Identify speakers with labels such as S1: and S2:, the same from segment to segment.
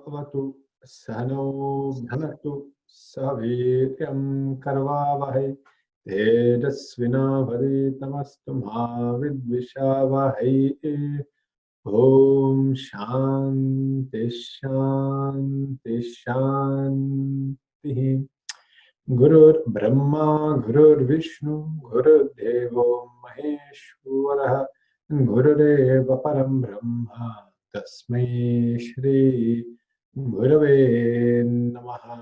S1: Avatu Sano Bhanatu Saviryam Karvavahai Tejasvina Bharitamastu Vidvishavahai. Om Shanti Shanti Shanti. Gurur Brahma Gurur Vishnu Gurur Devo Maheshwara Gurudeva Param Brahma Tasmai Shri Gurave Namaha.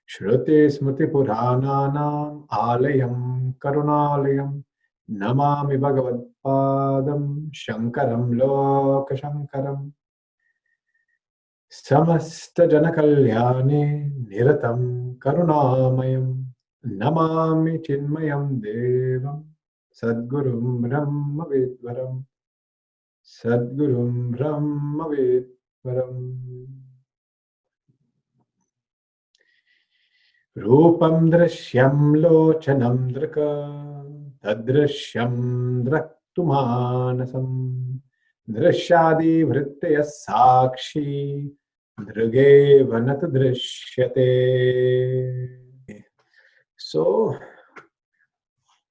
S1: Shruti Smriti Purananam Alayam Karunalayam Namami Bhagavad Padam Shankaram Lokashankaram Samasta Janakalyane Niratam Karunamayam Namami Chinmayam Devam Sadgurum Brahma Vidvaram Sadgurum Brahma Vidvaram. Rupam Drishyam Lochanam Draka Tadrishyam Draktumanasam Drishyadi Vrittaya Sakshi Drige Vanata Drishyate. So,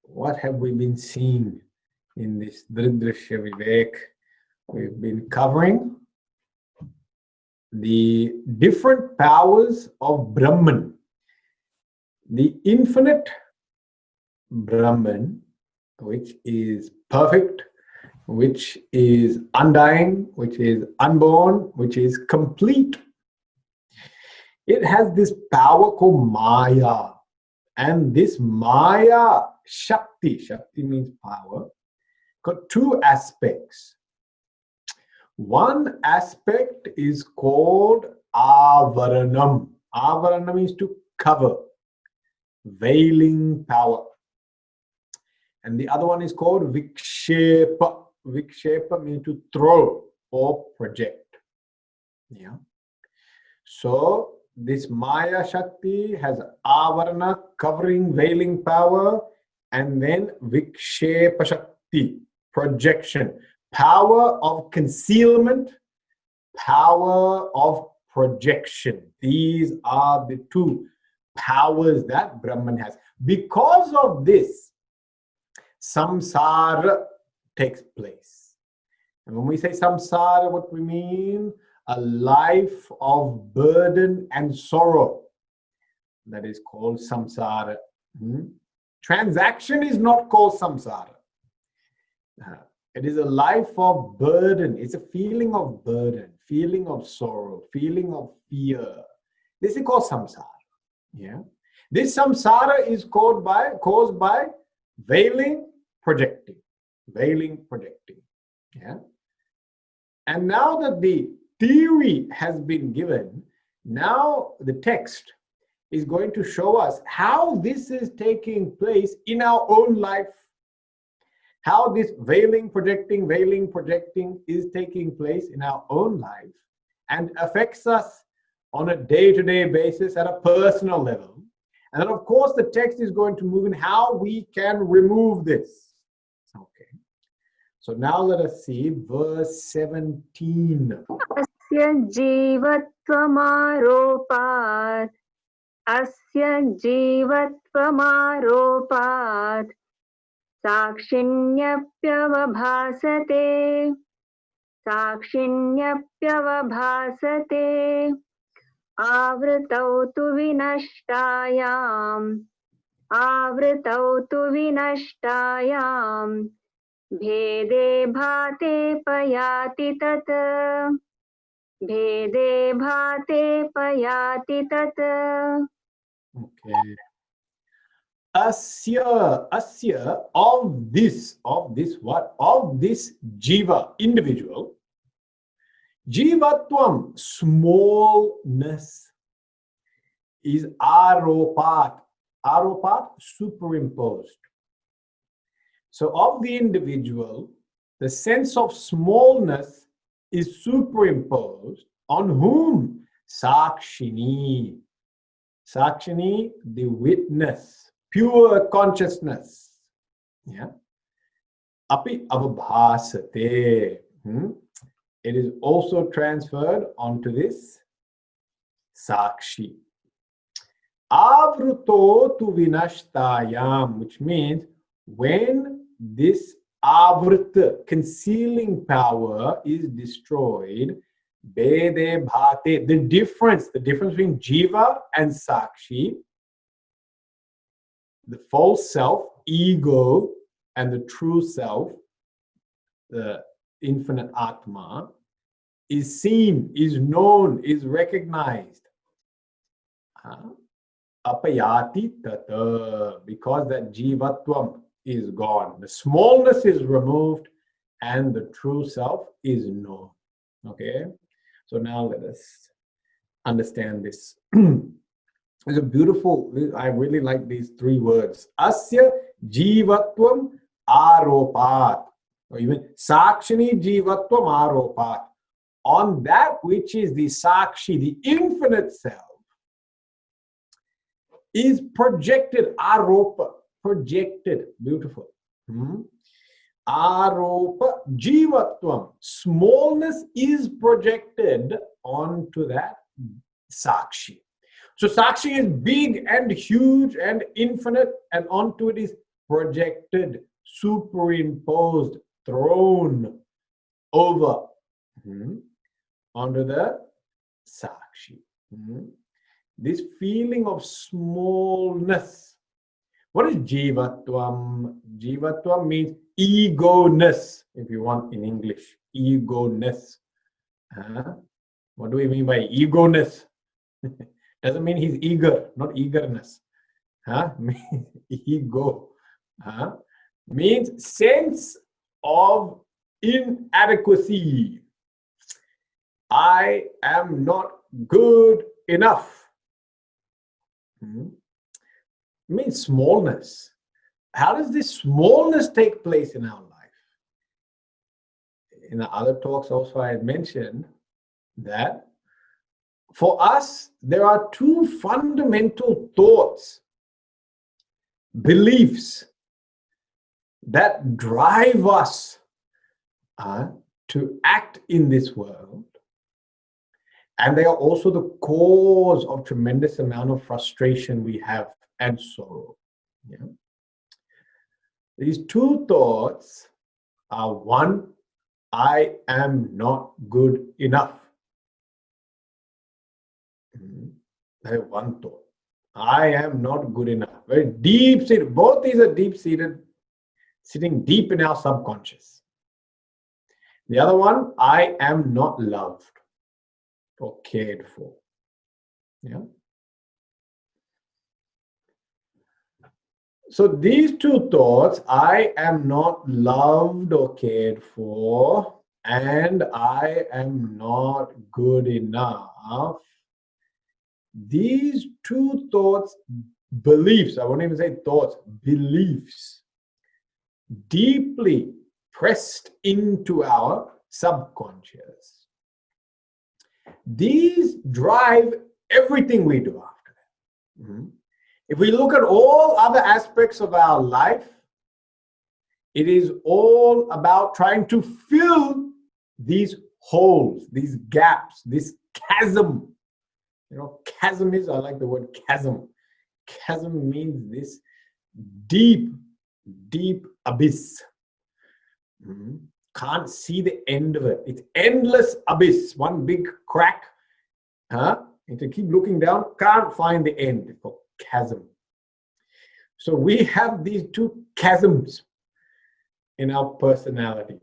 S1: what have we been seeing in this Drig-Drishya Viveka? We've been covering the different powers of Brahman. The infinite Brahman, which is perfect, which is undying, which is unborn, which is complete. It has this power called Maya. And this Maya Shakti, Shakti means power, got two aspects. One aspect is called Avaranam. Avaranam means to cover, veiling power. And the other one is called Vikshepa. Vikshepa means to throw or project. Yeah. So this Maya Shakti has Avarana, covering, veiling power, and then Vikshepa Shakti, projection, power of concealment, power of projection. These are the two powers that Brahman has. Because of this, samsara takes place. And when we say samsara, what we mean? A life of burden and sorrow. That is called samsara. Transaction is not called samsara. It is a life of burden. It's a feeling of burden, feeling of sorrow, feeling of fear. This is called samsara. Yeah. This samsara is caused by veiling, projecting. Veiling, projecting. Yeah. And now that the theory has been given, now the text is going to show us how this is taking place in our own life. How this veiling, projecting is taking place in our own life and affects us on a day-to-day basis at a personal level. And then, of course, the text is going to move in how we can remove this. Okay. So now let us see verse 17.
S2: Asya jivatvamaropat. Asya jivatvamaropat. Sakshinyapyavabhasate. Sakshinyapyavabhasate. Avritau tu vinashtayam. Avritau tu vinashtayam. Bhede bhate payati tat. Bhede bhate payati tat.
S1: Okay. Asya, of this what? Of this jiva, individual. Jivatvam, smallness, is aropat. Aropat, superimposed. So of the individual, the sense of smallness is superimposed on whom? Sakshini. Sakshini, the witness, pure consciousness. Yeah. Api avabhasate. it is also transferred onto this sakshi. Avruto tu vinashtayam, which means when this avrita, concealing power, is destroyed, bede bhate, the difference between jiva and sakshi, the false self, ego, and the true self, the infinite Atma, is seen, is known, is recognized. Apayati tata, because that jivatvam is gone. The smallness is removed and the true self is known. Okay? So now let us understand this. It's a beautiful, I really like these three words. Asya jivatvam aropat. Or even sakshini jivatvam aropat. On that which is the sakshi, the infinite self, is projected, aropa, projected, beautiful. Aropa jivatvam, smallness is projected onto that sakshi. So sakshi is big and huge and infinite, and onto it is projected, superimposed, thrown over onto the sakshi. This feeling of smallness. What is jivatvam? Jivatvam means ego-ness, if you want in English. Ego-ness. What do we mean by ego-ness? Doesn't mean he's eager, not eagerness. Ego. Means sense of inadequacy. I am not good enough. Means smallness. How does this smallness take place in our life? In the other talks also I had mentioned that for us, there are two fundamental thoughts, beliefs that drive us to act in this world. And they are also the cause of tremendous amount of frustration we have and sorrow. These two thoughts are: one, I am not good enough. That is one thought. I am not good enough. Very deep-seated. Both these are deep-seated, sitting deep in our subconscious. The other one, I am not loved or cared for. So these two thoughts, I am not loved or cared for, and I am not good enough. These two thoughts, beliefs, I won't even say thoughts, beliefs, deeply pressed into our subconscious. These drive everything we do after that. If we look at all other aspects of our life, it is all about trying to fill these holes, these gaps, this chasm. Chasm is, I like the word chasm. Chasm means this deep, deep abyss. Can't see the end of it. It's endless abyss, one big crack. And to keep looking down, can't find the end. It's called chasm. So we have these two chasms in our personality.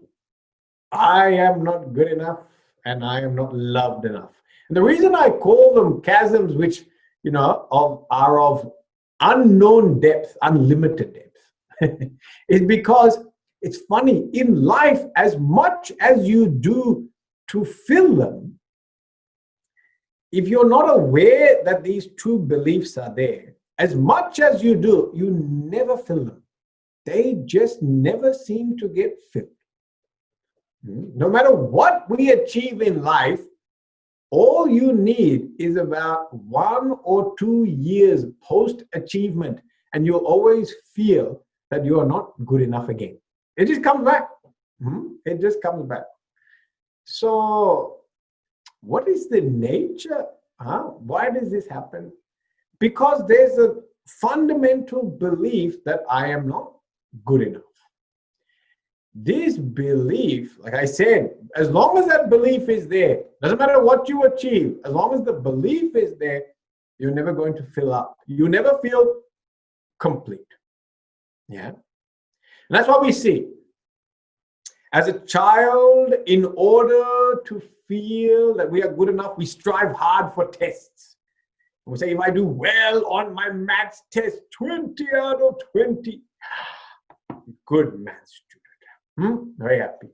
S1: I am not good enough and I am not loved enough. And the reason I call them chasms, which are of unknown depth, unlimited depth, is because it's funny, in life, as much as you do to fill them, if you're not aware that these two beliefs are there, as much as you do, you never fill them. They just never seem to get filled. No matter what we achieve in life, all you need is about 1 or 2 years post-achievement, and you'll always feel that you are not good enough again. It just comes back. It just comes back. So, what is the nature? Why does this happen? Because there's a fundamental belief that I am not good enough. This belief, like I said, as long as that belief is there, doesn't matter what you achieve, as long as the belief is there, you're never going to fill up. You never feel complete. Yeah. And that's what we see. As a child, in order to feel that we are good enough, we strive hard for tests. We say, if I do well on my maths test, 20 out of 20, good maths student. Very happy.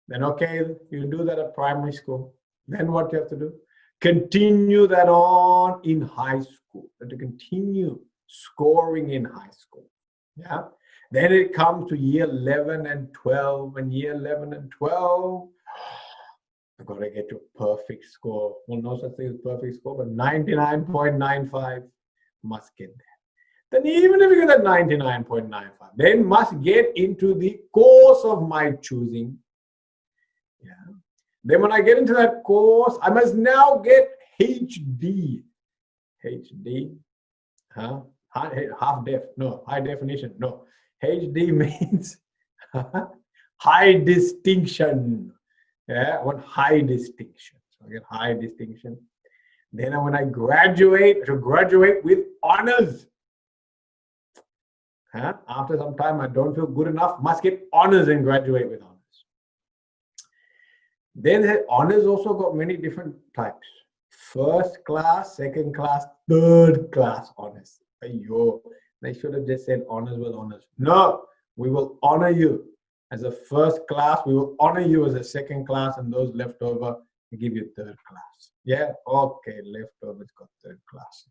S1: Then, okay, you do that at primary school. Then what you have to do? Continue that on in high school. And to continue scoring in high school. Yeah. Then it comes to year 11 and 12. And year 11 and 12, I've got to get to a perfect score. Well, no such thing as perfect score, but 99.95 must get there. Then even if you get that 99.95, then must get into the course of my choosing. Yeah. Then when I get into that course, I must now get HD. HD? Huh? Half def? No. High definition? No. HD means high distinction. Yeah, I want high distinction. So I get high distinction. Then when I graduate, to graduate with honors. After some time, I don't feel good enough, must get honors and graduate with honors. Then honors also got many different types. First class, second class, third class honors. Ayo, they should have just said honors with honors. No, we will honor you as a first class. We will honor you as a second class, and those left over, we give you third class. Yeah, okay, leftovers got third class.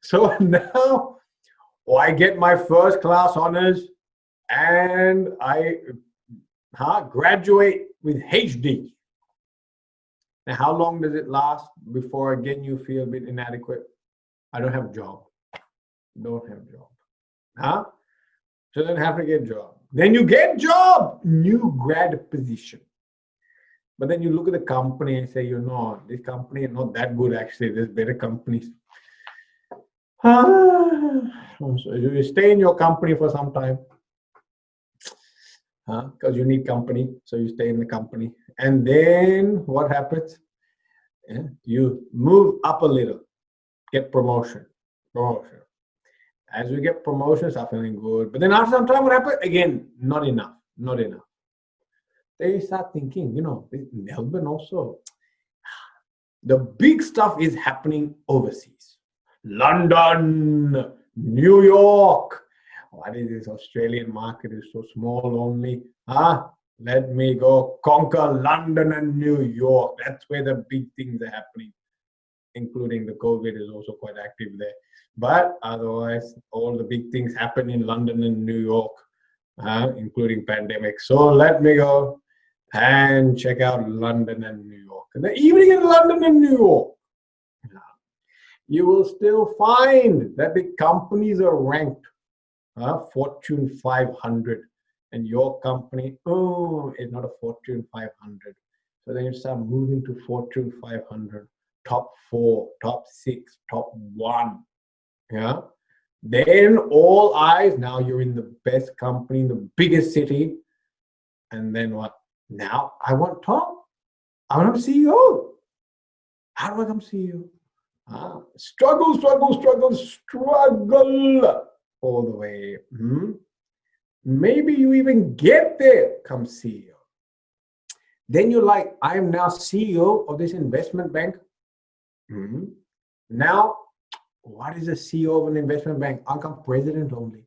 S1: So now, I get my first class honors, and I graduate with HD. Now, how long does it last before again you feel a bit inadequate? I don't have a job. Don't have a job. So then have to get a job. Then you get job, new grad position. But then you look at the company and say, this company is not that good actually. There's better companies. So you stay in your company for some time. Because you need company, so you stay in the company. And then what happens? Yeah, you move up a little, get promotion. As you get promotions, are feeling good. But then after some time, what happens? Again, not enough. Then you start thinking, Melbourne also, the big stuff is happening overseas. London, New York. What is this Australian market is so small only? Let me go conquer London and New York. That's where the big things are happening, including the COVID is also quite active there. But otherwise, all the big things happen in London and New York, including pandemic. So let me go and check out London and New York. And then even in London and New York, you will still find that the companies are ranked Fortune 500, and your company, it's not a Fortune 500. So then you start moving to Fortune 500, top 4, top 6, top 1. Yeah. Then all eyes, now you're in the best company in the biggest city. And then what? Now I want top. I want to be CEO. How do I become CEO? Struggle all the way. Maybe you even get there, come CEO. Then you're like, I'm now CEO of this investment bank. Now, what is a CEO of an investment bank? I'll become president only.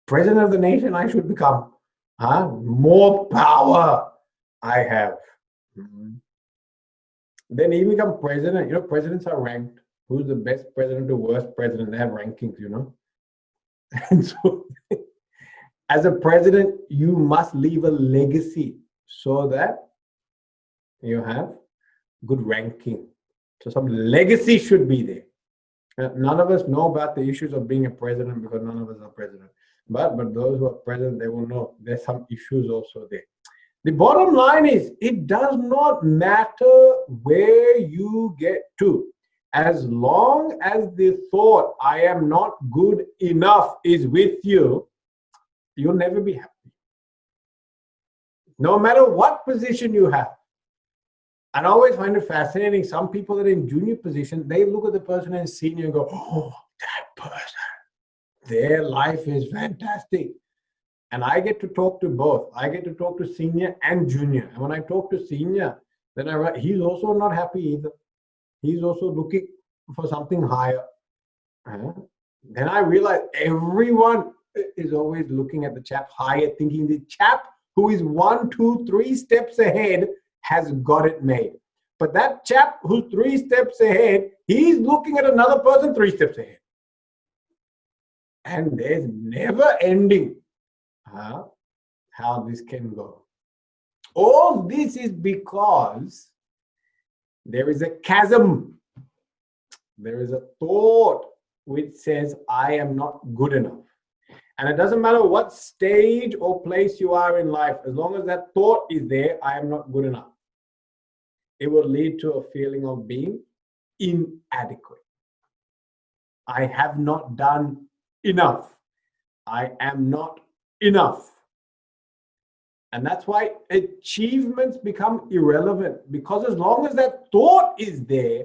S1: President of the nation, I should become. More power I have. Then you become president. Presidents are ranked. Who's the best president, the worst president? They have rankings, And so, as a president, you must leave a legacy so that you have good ranking. So some legacy should be there. None of us know about the issues of being a president because none of us are president. But those who are president, they will know there's some issues also there. The bottom line is, it does not matter where you get to. As long as the thought, I am not good enough, is with you, you'll never be happy. No matter what position you have. And I always find it fascinating. Some people that are in junior position, they look at the person in senior and go, oh, that person, their life is fantastic. And I get to talk to both. I get to talk to senior and junior. And when I talk to senior, then he's also not happy either. He's also looking for something higher. Then I realize everyone is always looking at the chap higher, thinking the chap who is 1, 2, 3 steps ahead has got it made. But that chap who's 3 steps ahead, he's looking at another person 3 steps ahead. And there's never ending how this can go. All this is because there is a chasm. There is a thought which says, I am not good enough. And it doesn't matter what stage or place you are in life, as long as that thought is there, I am not good enough, it will lead to a feeling of being inadequate. I have not done enough. I am not enough. And that's why achievements become irrelevant, because as long as that thought is there,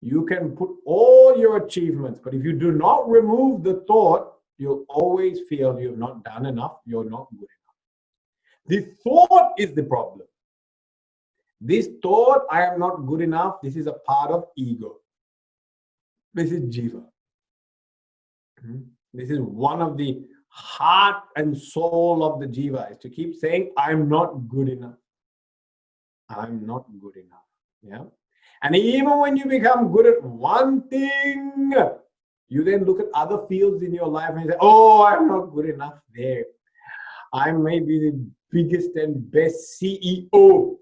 S1: you can put all your achievements. But if you do not remove the thought, you'll always feel you've not done enough, you're not good enough. The thought is the problem. This thought, I am not good enough, this is a part of ego. This is jiva. This is one of the heart and soul of the jiva, is to keep saying, I'm not good enough. I'm not good enough. Yeah. And even when you become good at one thing, you then look at other fields in your life and say, oh, I'm not good enough there. I may be the biggest and best CEO.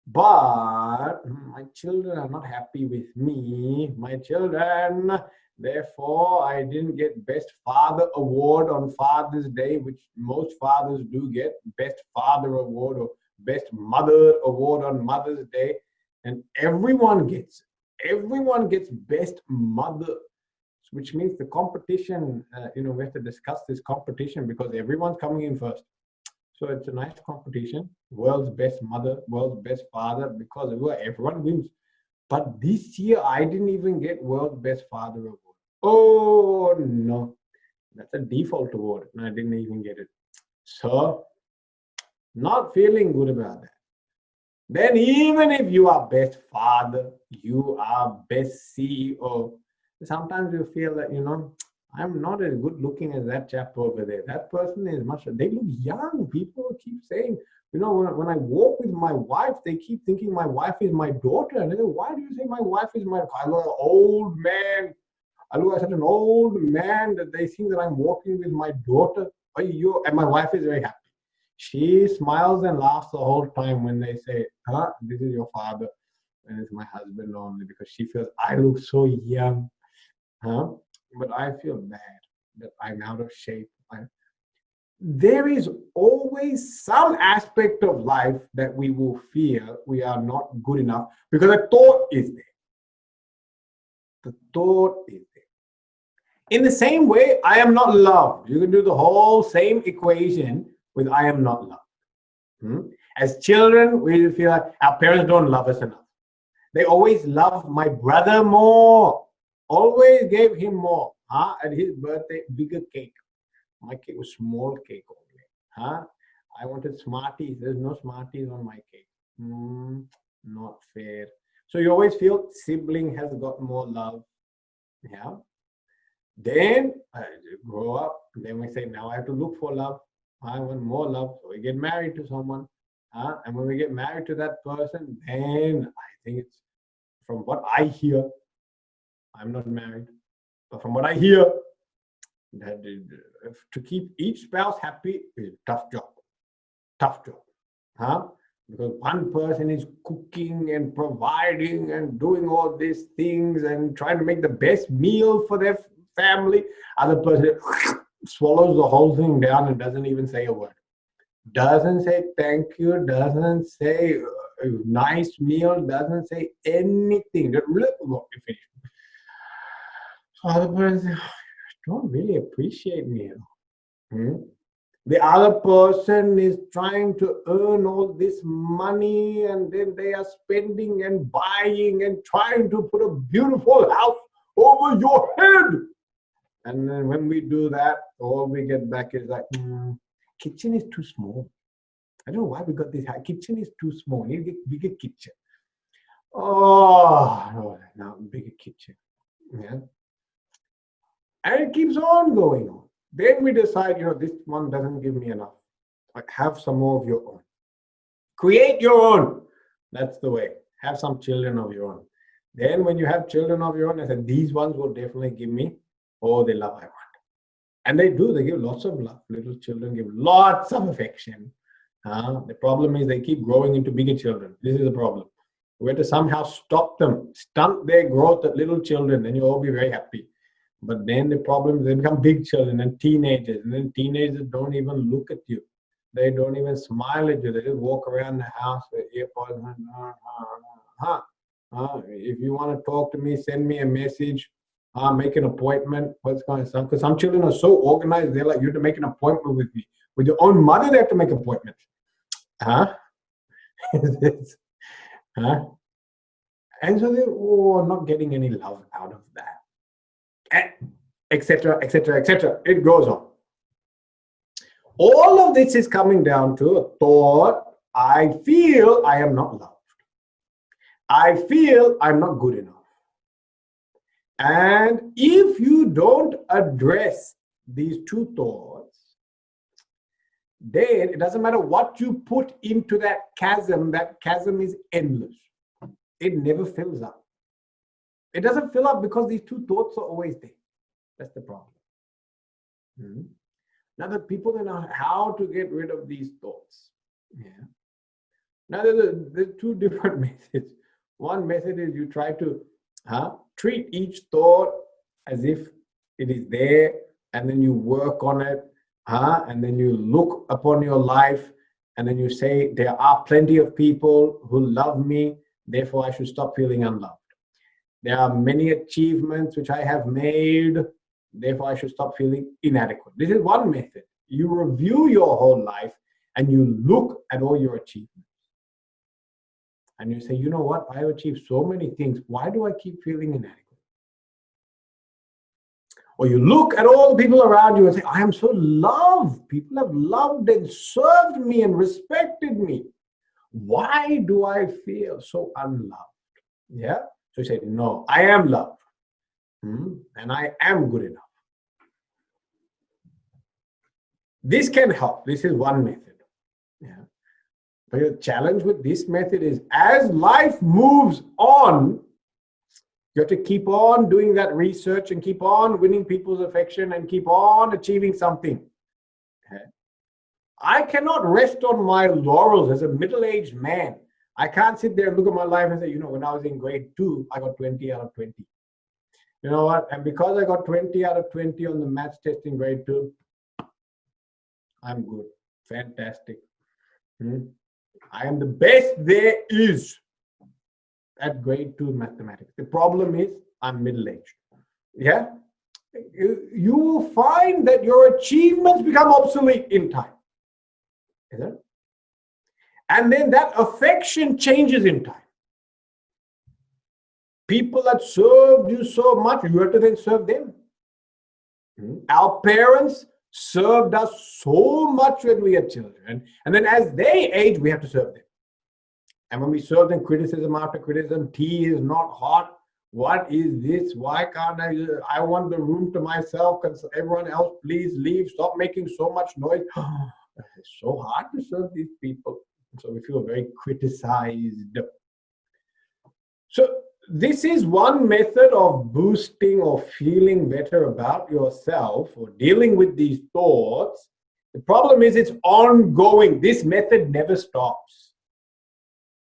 S1: But my children are not happy with me. My children, therefore, I didn't get Best Father Award on Father's Day, which most fathers do get, Best Father Award or Best Mother Award on Mother's Day. And everyone gets it. Everyone gets Best Mother, which means the competition, we have to discuss this competition because everyone's coming in first. So it's a nice competition, world's best mother, world's best father, because everyone wins. But this year, I didn't even get world's best father award. Oh, no. That's a default award, and I didn't even get it. So, not feeling good about that. Then even if you are best father, you are best CEO, sometimes you feel that, I'm not as good looking as that chap over there. That person is they look young. People keep saying, when I walk with my wife, they keep thinking my wife is my daughter. And they go, why do you say my wife is my, I look like an old man. I look like such an old man that they think that I'm walking with my daughter. And my wife is very happy. She smiles and laughs the whole time when they say, this is your father. And it's my husband only, because she feels I look so young. But I feel bad that I'm out of shape. There is always some aspect of life that we will fear we are not good enough because the thought is there. The thought is there. In the same way, I am not loved. You can do the whole same equation with I am not loved. As children, we feel like our parents don't love us enough. They always love my brother more. Always gave him more. At his birthday, bigger cake. My cake was small cake only. I wanted Smarties. There's no Smarties on my cake. Not fair. So you always feel sibling has got more love. Yeah. Then I grow up. Then we say, now I have to look for love. I want more love. So we get married to someone. And when we get married to that person, then I think it's, from what I hear, I'm not married, but from what I hear, that to keep each spouse happy is a tough job. Tough job. Because one person is cooking and providing and doing all these things and trying to make the best meal for their family. Other person swallows the whole thing down and doesn't even say a word. doesn't say thank you, doesn't say nice meal, doesn't say anything. Just finish. So other person says, don't really appreciate me. The other person is trying to earn all this money, and then they are spending and buying and trying to put a beautiful house over your head. And then when we do that, all we get back is like, kitchen is too small. I don't know why we got this. Kitchen is too small. You get bigger kitchen. Oh, no, now bigger kitchen. Yeah. And it keeps on going on. Then we decide, this one doesn't give me enough. Like, have some more of your own. Create your own. That's the way. Have some children of your own. Then when you have children of your own, I said, these ones will definitely give me all the love I want. And they do. They give lots of love. Little children give lots of affection. The problem is they keep growing into bigger children. This is the problem. We have to somehow stop them, stunt their growth at little children, then you'll all be very happy. But then the problem is they become big children and teenagers, and then teenagers don't even look at you. They don't even smile at you. They just walk around the house with earpods. If you want to talk to me, send me a message. Make an appointment. What's going on? Because some children are so organized, they're like, you have to make an appointment with me. With your own mother, they have to make appointments. And so they're not getting any love out of that. Etc., etc., etc. It goes on. All of this is coming down to a thought. I feel I am not loved. I feel I'm not good enough. And if you don't address these two thoughts, then it doesn't matter what you put into that chasm is endless. It never fills up. It doesn't fill up because these two thoughts are always there. That's the problem. Now that people don't know how to get rid of these thoughts. Yeah. Now there's two different methods. One method is you try to treat each thought as if it is there, and then you work on it, and then you look upon your life, and then you say, there are plenty of people who love me, therefore I should stop feeling unloved. There are many achievements which I have made, therefore I should stop feeling inadequate. This is one method. You review your whole life and you look at all your achievements. And you say, you know what, I have achieved so many things. Why do I keep feeling inadequate? Or you look at all the people around you and say, I am so loved. People have loved and served me and respected me. Why do I feel so unloved? Yeah. So you say, no, I am loved. And I am good enough. This can help. This is one method. Yeah. But the challenge with this method is, as life moves on, you have to keep on doing that research and keep on winning people's affection and keep on achieving something. Okay. I cannot rest on my laurels as a middle-aged man. I can't sit there and look at my life and say, when I was in grade 2, I got 20 out of 20. You know what? And because I got 20 out of 20 on the maths test in grade 2, I'm good. Fantastic. I am the best there is at grade 2 mathematics. The problem is I'm middle-aged. Yeah? You will find that your achievements become obsolete in time. Is it? And then that affection changes in time. People that served you so much, you have to then serve them. Our parents served us so much when we were children, and then as they age, we have to serve them. And when we serve them criticism after criticism, tea is not hot. What is this? Why can't I want the room to myself. Can everyone else please leave? Stop making so much noise. It's so hard to serve these people. So we feel very criticized. So this is one method of boosting or feeling better about yourself or dealing with these thoughts. The problem is it's ongoing. This method never stops.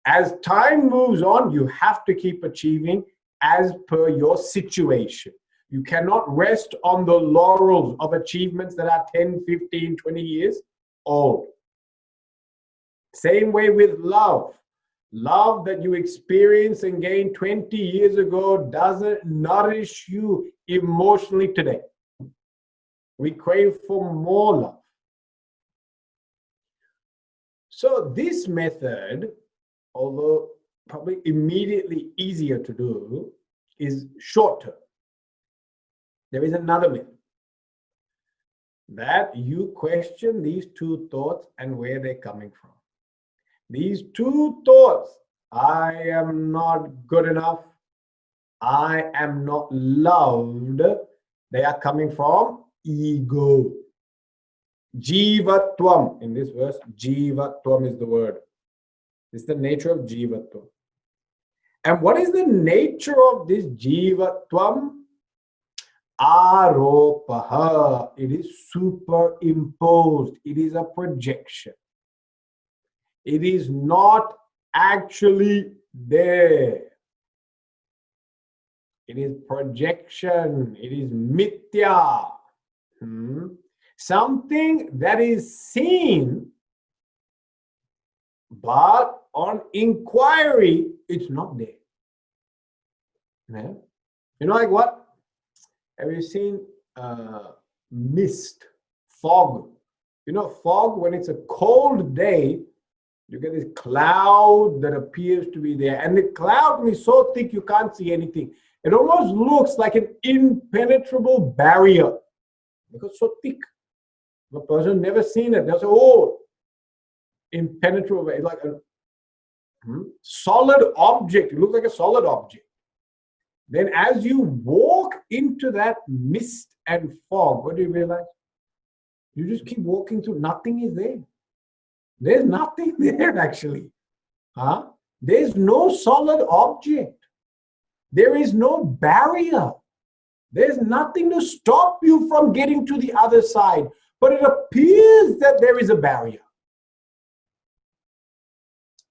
S1: As time moves on, you have to keep achieving as per your situation. You cannot rest on the laurels of achievements that are 10, 15, 20 years old. Same way with love. Love that you experienced and gained 20 years ago doesn't nourish you emotionally today. We crave for more love. So this method, although probably immediately easier to do, is short term. There is another method that you question these two thoughts and where they're coming from. These two thoughts, I am not good enough, I am not loved, they are coming from ego. Jivatvam. In this verse, Jivatvam is the word. It's the nature of Jivatvam. And what is the nature of this Jivatvam? Aropaha. It is superimposed. It is a projection. It is not actually there. It is projection. It is mithya. Something that is seen, but on inquiry, it's not there. Yeah? You know, like what? Have you seen mist, fog? You know, fog, when it's a cold day, you get this cloud that appears to be there. And the cloud is so thick you can't see anything. It almost looks like an impenetrable barrier because it's so thick. The person never seen it. They'll say, oh, impenetrable. It's like a solid object. It looks like a solid object. Then as you walk into that mist and fog, what do you realize? You just keep walking through. Nothing is there. There's nothing there actually. There's no solid object. There is no barrier. There's nothing to stop you from getting to the other side. But it appears that there is a barrier.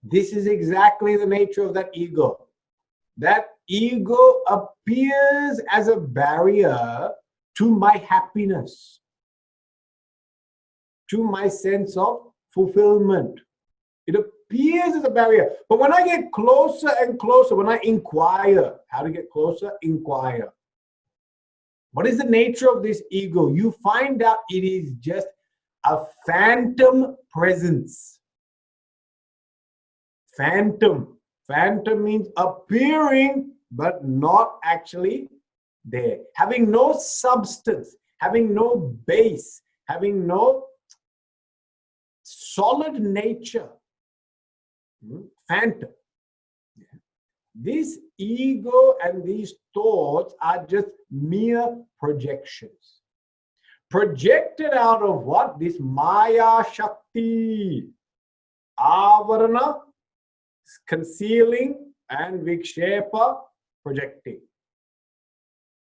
S1: This is exactly the nature of that ego. That ego appears as a barrier to my happiness, to my sense of fulfillment. It appears as a barrier. But when I get closer and closer, when I inquire, how to get closer? Inquire. What is the nature of this ego? You find out it is just a phantom presence. Phantom. Phantom means appearing, but not actually there. Having no substance, having no base, having no solid nature. Phantom. This ego and these thoughts are just mere projections. Projected out of what? This Maya Shakti. Avarana, concealing, and Vikshepa, projecting.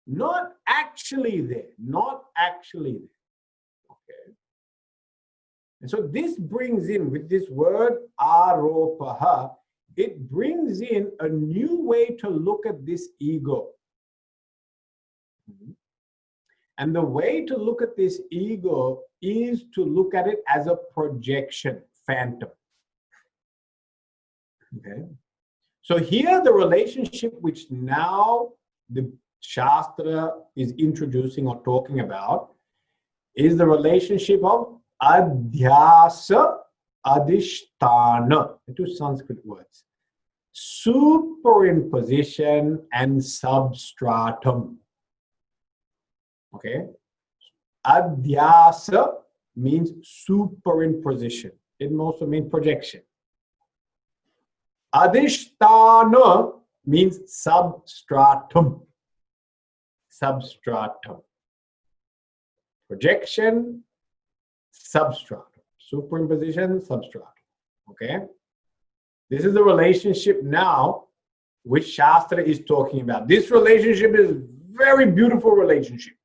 S1: Not actually there. Not actually there. Okay. And so this brings in, with this word aropaha, it brings in a new way to look at this ego. And the way to look at this ego is to look at it as a projection, phantom. Okay. So here the relationship which now the Shastra is introducing or talking about is the relationship of adhyasa, adhisthana, the two Sanskrit words. Superimposition and substratum. Okay. Adhyasa means superimposition. It also means projection. Adhisthana means substratum. Substratum. Projection, substratum. Superimposition, substratum. Okay. This is the relationship now which Shastra is talking about. This relationship is a very beautiful relationship.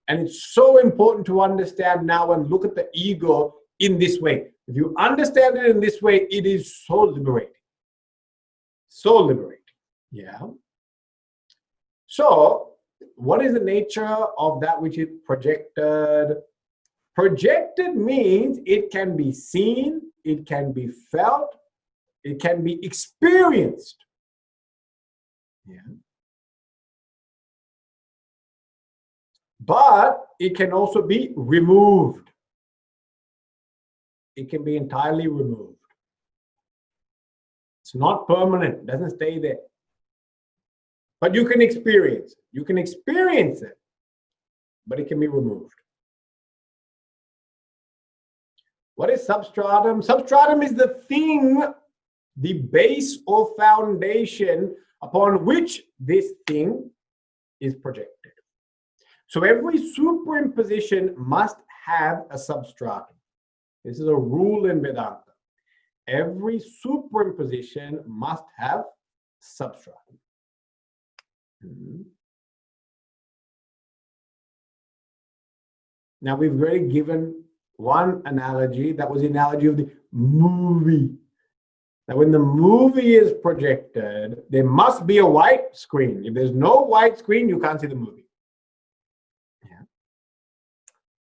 S1: And it's so important to understand now and look at the ego in this way. If you understand it in this way, it is so liberating. So liberating. Yeah. So, what is the nature of that which is projected? Projected means it can be seen, it can be felt, it can be experienced. Yeah. But it can also be removed. It can be entirely removed. It's not permanent, it doesn't stay there. But you can experience it. You can experience it, but it can be removed. What is substratum? Substratum is the thing, the base or foundation upon which this thing is projected. So every superimposition must have a substratum. This is a rule in Vedanta. Every superimposition must have substratum. Now we've already given one analogy, that was the analogy of the movie. Now when the movie is projected, there must be a white screen. If there's no white screen, you can't see the movie. Yeah.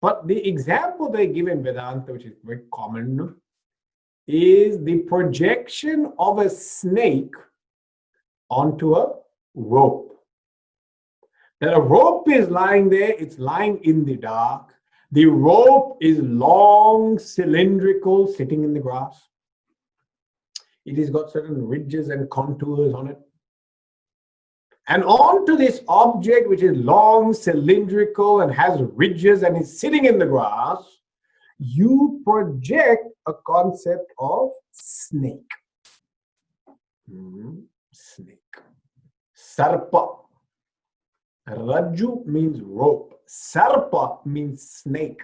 S1: But the example they give in Vedanta, which is very common, is the projection of a snake onto a rope. Now a rope is lying there, it's lying in the dark. The rope is long, cylindrical, sitting in the grass. It has got certain ridges and contours on it. And onto this object, which is long, cylindrical, and has ridges and is sitting in the grass, you project a concept of snake. Snake. Sarpa. Raju means rope. Sarpa means snake.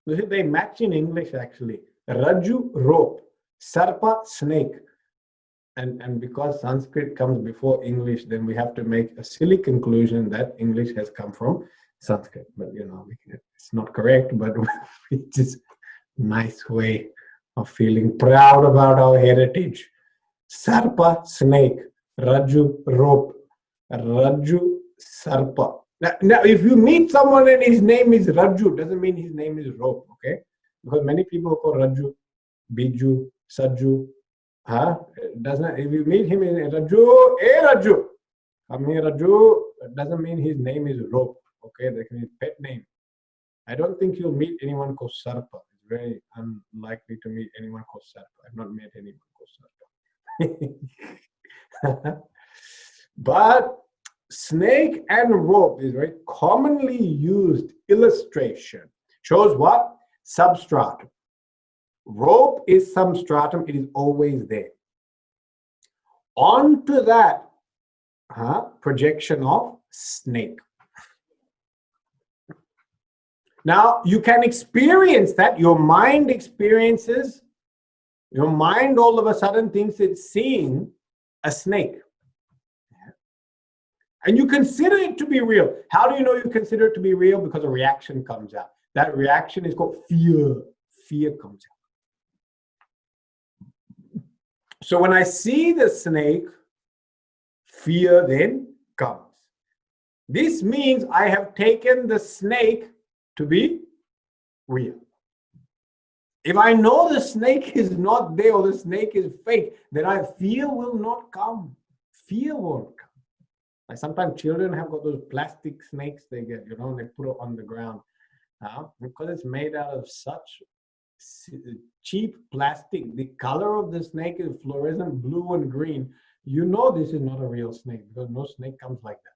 S1: They match in English actually. Raju, rope. Sarpa, snake. And because Sanskrit comes before English, then we have to make a silly conclusion that English has come from Sanskrit. But you know, it's not correct, but it's just a nice way of feeling proud about our heritage. Sarpa, snake. Raju, rope. Raju, Sarpa. Now, if you meet someone and his name is Raju, doesn't mean his name is rope, okay? Because many people call Raju, Biju, Saju. Doesn't, if you meet him in Raju, hey Raju, come here Raju, doesn't mean his name is rope, okay? That can be a pet name. I don't think you'll meet anyone called Sarpa. It's very unlikely to meet anyone called Sarpa. I've not met anyone called Sarpa. But snake and rope is very commonly used illustration. Shows what? Substratum. Rope is substratum, it is always there. Onto that projection of snake. Now you can experience that, your mind experiences, your mind all of a sudden thinks it's seeing a snake. And you consider it to be real. How do you know you consider it to be real? Because a reaction comes out. That reaction is called fear. Fear comes out. So when I see the snake, fear then comes. This means I have taken the snake to be real. If I know the snake is not there or the snake is fake, then fear will not come. Fear won't come. Like sometimes children have got those plastic snakes they get, you know, and they put it on the ground. Because it's made out of such cheap plastic, the color of the snake is fluorescent blue and green. You know this is not a real snake because no snake comes like that.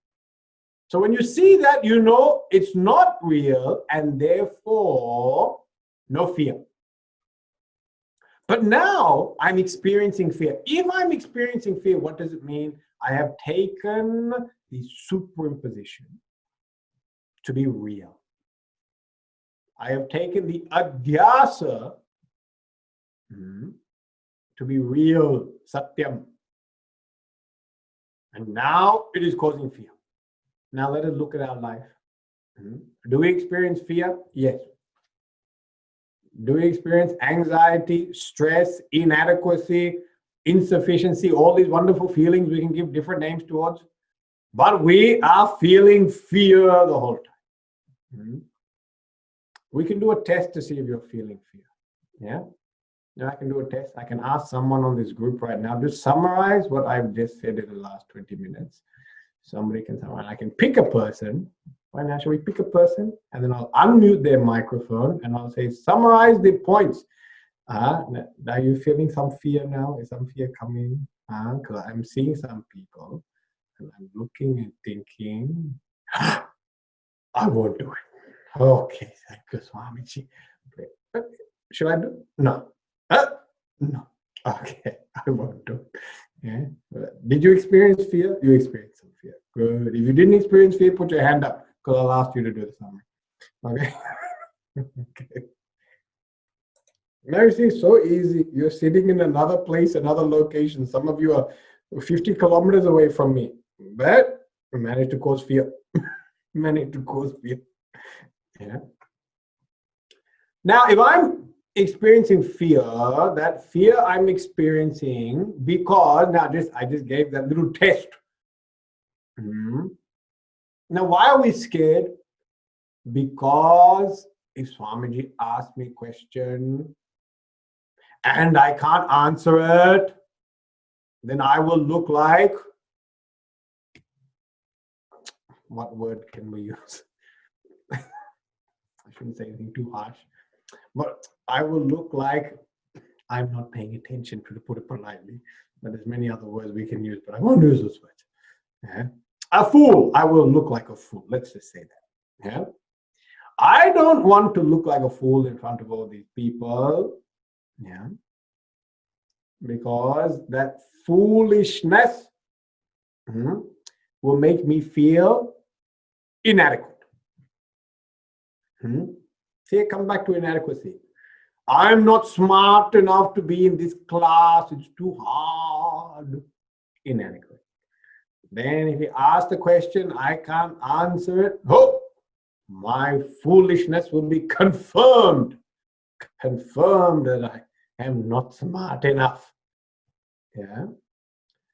S1: So when you see that, you know it's not real and therefore no fear. But now I'm experiencing fear. If I'm experiencing fear, what does it mean? I have taken the superimposition to be real. I have taken the adhyasa to be real, satyam. And now it is causing fear. Now let us look at our life. Do we experience fear? Yes. Do we experience anxiety, stress, inadequacy, insufficiency, all these wonderful feelings we can give different names towards? But we are feeling fear the whole time. We can do a test to see if you're feeling fear. Yeah? Now I can do a test. I can ask someone on this group right now to summarize what I've just said in the last 20 minutes. Somebody can summarize. I can pick a person. Right now, shall we pick a person? And then I'll unmute their microphone and I'll say, summarize the points. Are you feeling some fear now? Is some fear coming? Because I'm seeing some people and I'm looking and thinking, I won't do it. Okay, thank you, Swamiji. Okay. Should I do? No. No. Okay, I won't do it. Yeah. Did you experience fear? You experienced some fear. Good. If you didn't experience fear, put your hand up because I'll ask you to do the summary. Okay. Okay. Now you see, so easy. You're sitting in another place, another location. Some of you are 50 kilometers away from me, but we managed to cause fear. Managed to cause fear. Yeah. Now, if I'm experiencing fear, that fear I'm experiencing because now I just gave that little test. Now, why are we scared? Because if Swamiji asked me a question and I can't answer it, then I will look like, what word can we use? I shouldn't say anything too harsh, but I will look like I'm not paying attention, to put it politely. But there's many other words we can use, but I won't use those words. Yeah? A fool. I will look like a fool. Let's just say that. Yeah? I don't want to look like a fool in front of all these people. Yeah? Because that foolishness will make me feel inadequate. See, I come back to inadequacy. I'm not smart enough to be in this class. It's too hard. Inadequate. Then if you ask the question, I can't answer it. Oh, my foolishness will be confirmed. Confirmed that I am not smart enough. Yeah.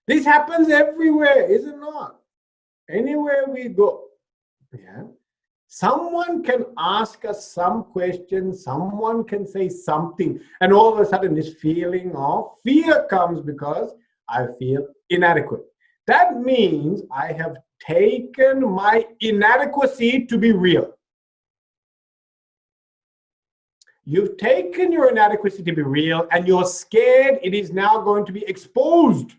S1: This happens everywhere, is it not? Anywhere we go. Yeah. Someone can ask us some question, someone can say something, and all of a sudden this feeling of fear comes because I feel inadequate. That means I have taken my inadequacy to be real. You've taken your inadequacy to be real and you're scared it is now going to be exposed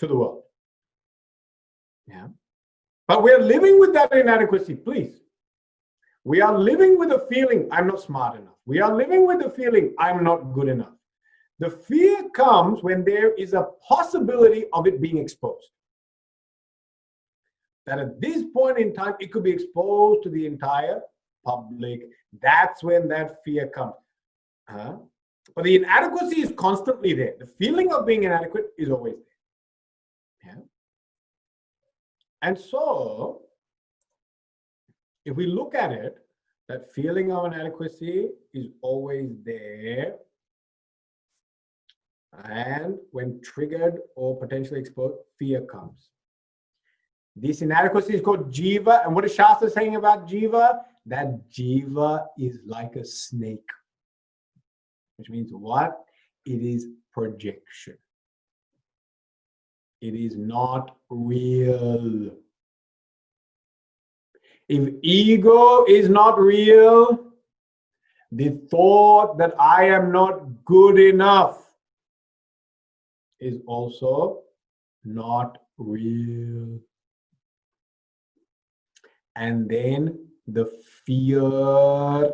S1: to the world. Yeah. But we're living with that inadequacy, please. We are living with the feeling, I'm not smart enough. We are living with the feeling, I'm not good enough. The fear comes when there is a possibility of it being exposed. That at this point in time, it could be exposed to the entire public. That's when that fear comes. But the inadequacy is constantly there. The feeling of being inadequate is always there. Yeah? And so, if we look at it, that feeling of inadequacy is always there. And when triggered or potentially exposed, fear comes. This inadequacy is called jiva. And what is Shastra saying about jiva? That jiva is like a snake. Which means what? It is projection. It is not real. If ego is not real, the thought that I am not good enough is also not real. And then the fear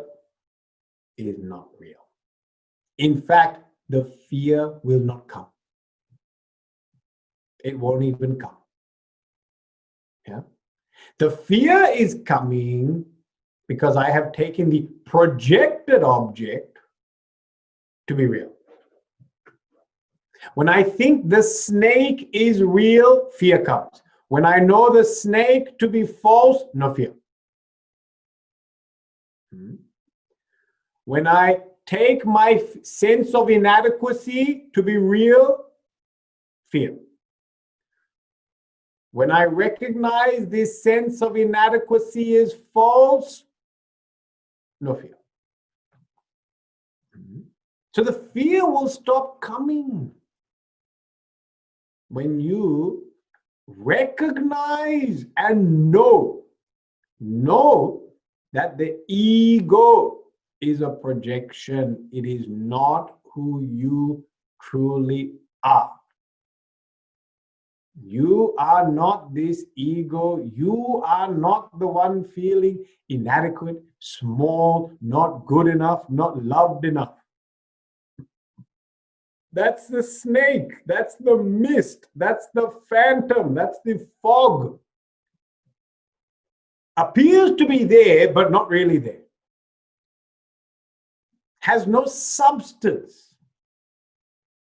S1: is not real. In fact, the fear will not come. It won't even come. Yeah. The fear is coming because I have taken the projected object to be real. When I think the snake is real, fear comes. When I know the snake to be false, no fear. When I take my sense of inadequacy to be real, fear. When I recognize this sense of inadequacy is false, No fear. So the fear will stop coming when you recognize and know that the ego is a projection. It is not who you truly are. You are not this ego. You are not the one feeling inadequate, small, not good enough, not loved enough. That's the snake. That's the mist. That's the phantom. That's the fog. Appears to be there, but not really there. Has no substance.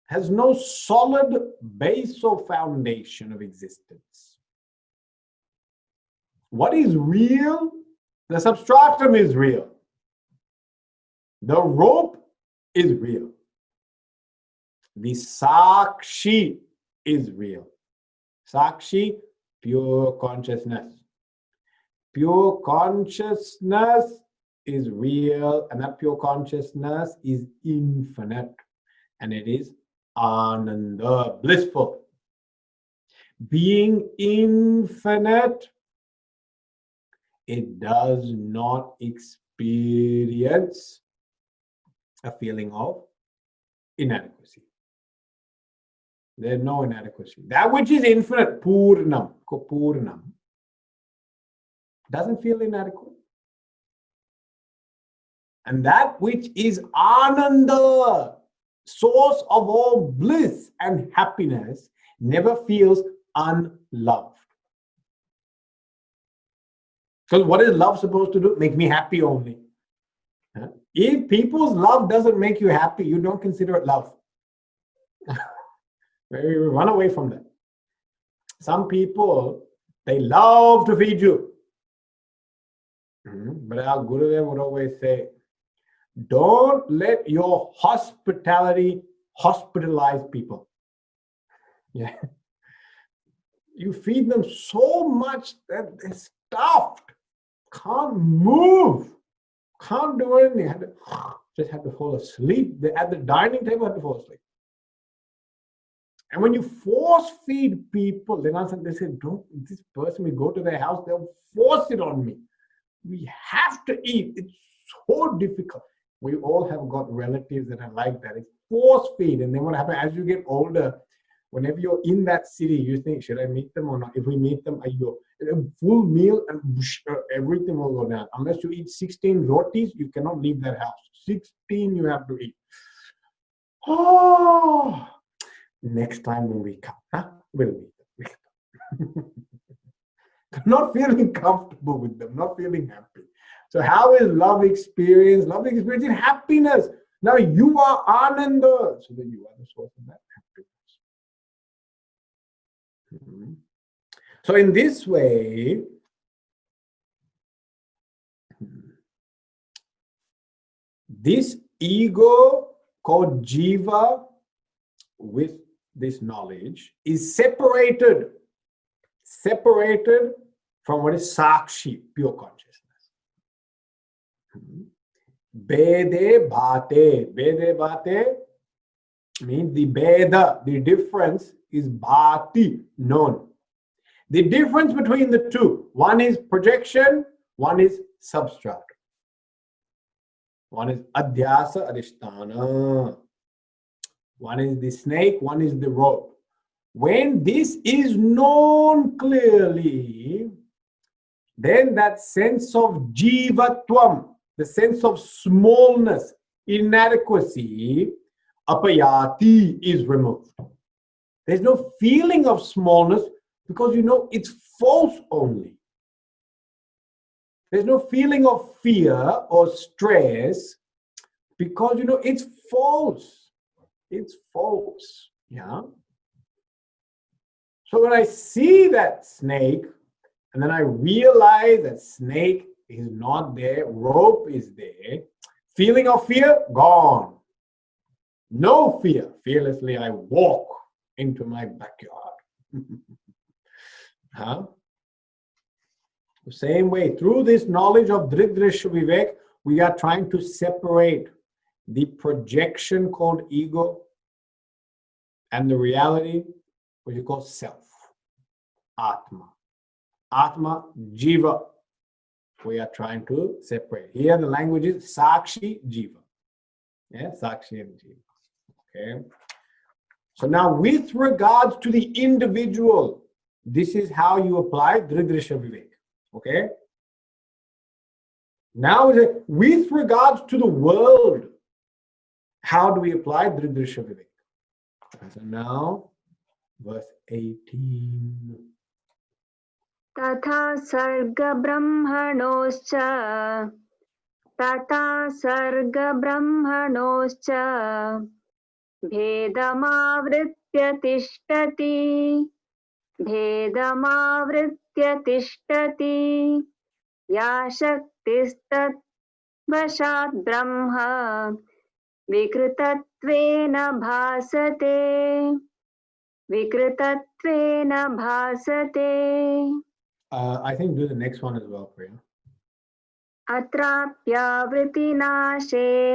S1: Has no solid base or foundation of existence. What is real? The substratum is real. The rope is real. The Sakshi is real. Sakshi, pure consciousness. Pure consciousness is real, and that pure consciousness is infinite, and it is Ananda, blissful. Being infinite, it does not experience a feeling of inadequacy. There's no inadequacy. That which is infinite, Purnam, doesn't feel inadequate. And that which is Ananda, source of all bliss and happiness, never feels unloved. Because what is love supposed to do? Make me happy only. If people's love doesn't make you happy, you don't consider it love. Run away from that. Some people, they love to feed you. But our Gurudev would always say, don't let your hospitality hospitalize people. Yeah. You feed them so much that they're stuffed, can't move, can't do anything. Just had to fall asleep. At the dining table, had to fall asleep. And when you force feed people, then they say, don't, this person, we go to their house, they'll force it on me. We have to eat. It's so difficult. We all have got relatives that are like that. It's force feed. And then what happens as you get older, whenever you're in that city, you think, should I meet them or not? If we meet them, a full meal and everything will go down. Unless you eat 16 rotis, you cannot leave that house. 16 you have to eat. Oh, next time when we come, we'll meet them. Not feeling comfortable with them, not feeling happy. So how is love experience? Love experience is happiness. Now you are Ananda, so that you are the source of that happiness. So in this way, this ego called Jiva with this knowledge is separated from what is Sakshi, pure consciousness. Bede bhate. Bede bhate means the beda, the difference is bhati, known. The difference between the two, one is projection, one is substratum. One is adhyasa adhisthana. One is the snake, one is the rope. When this is known clearly, then that sense of jivatvam, the sense of smallness, inadequacy, apayati, is removed. There's no feeling of smallness because you know it's false only. There's no feeling of fear or stress because you know it's false. It's false. Yeah. So when I see that snake, and then I realize that snake is not there, rope is there, feeling of fear, gone. No fear. Fearlessly I walk into my backyard. The same way, through this knowledge of Drig-Drishya Vivek, we are trying to separate the projection called ego and the reality, which is called self, Atma. Atma, Jiva. We are trying to separate. Here the language is Sakshi, Jiva. Yeah, Sakshi and Jiva. Okay. So now with regards to the individual, this is how you apply Drig-Drishya Viveka. Okay. Now with regards to the world, how do we apply Drig-Drishya Viveka? So now, verse 18.
S2: तथा सर्गब्रह्मणोश्च भेदमावृत्य तिष्ठति या शक्तिस्तद्वशात् ब्रह्म विकृतत्वेन भासते.
S1: I think do the next one as well, Priya.
S2: अत्राप्यावृतिनाशेन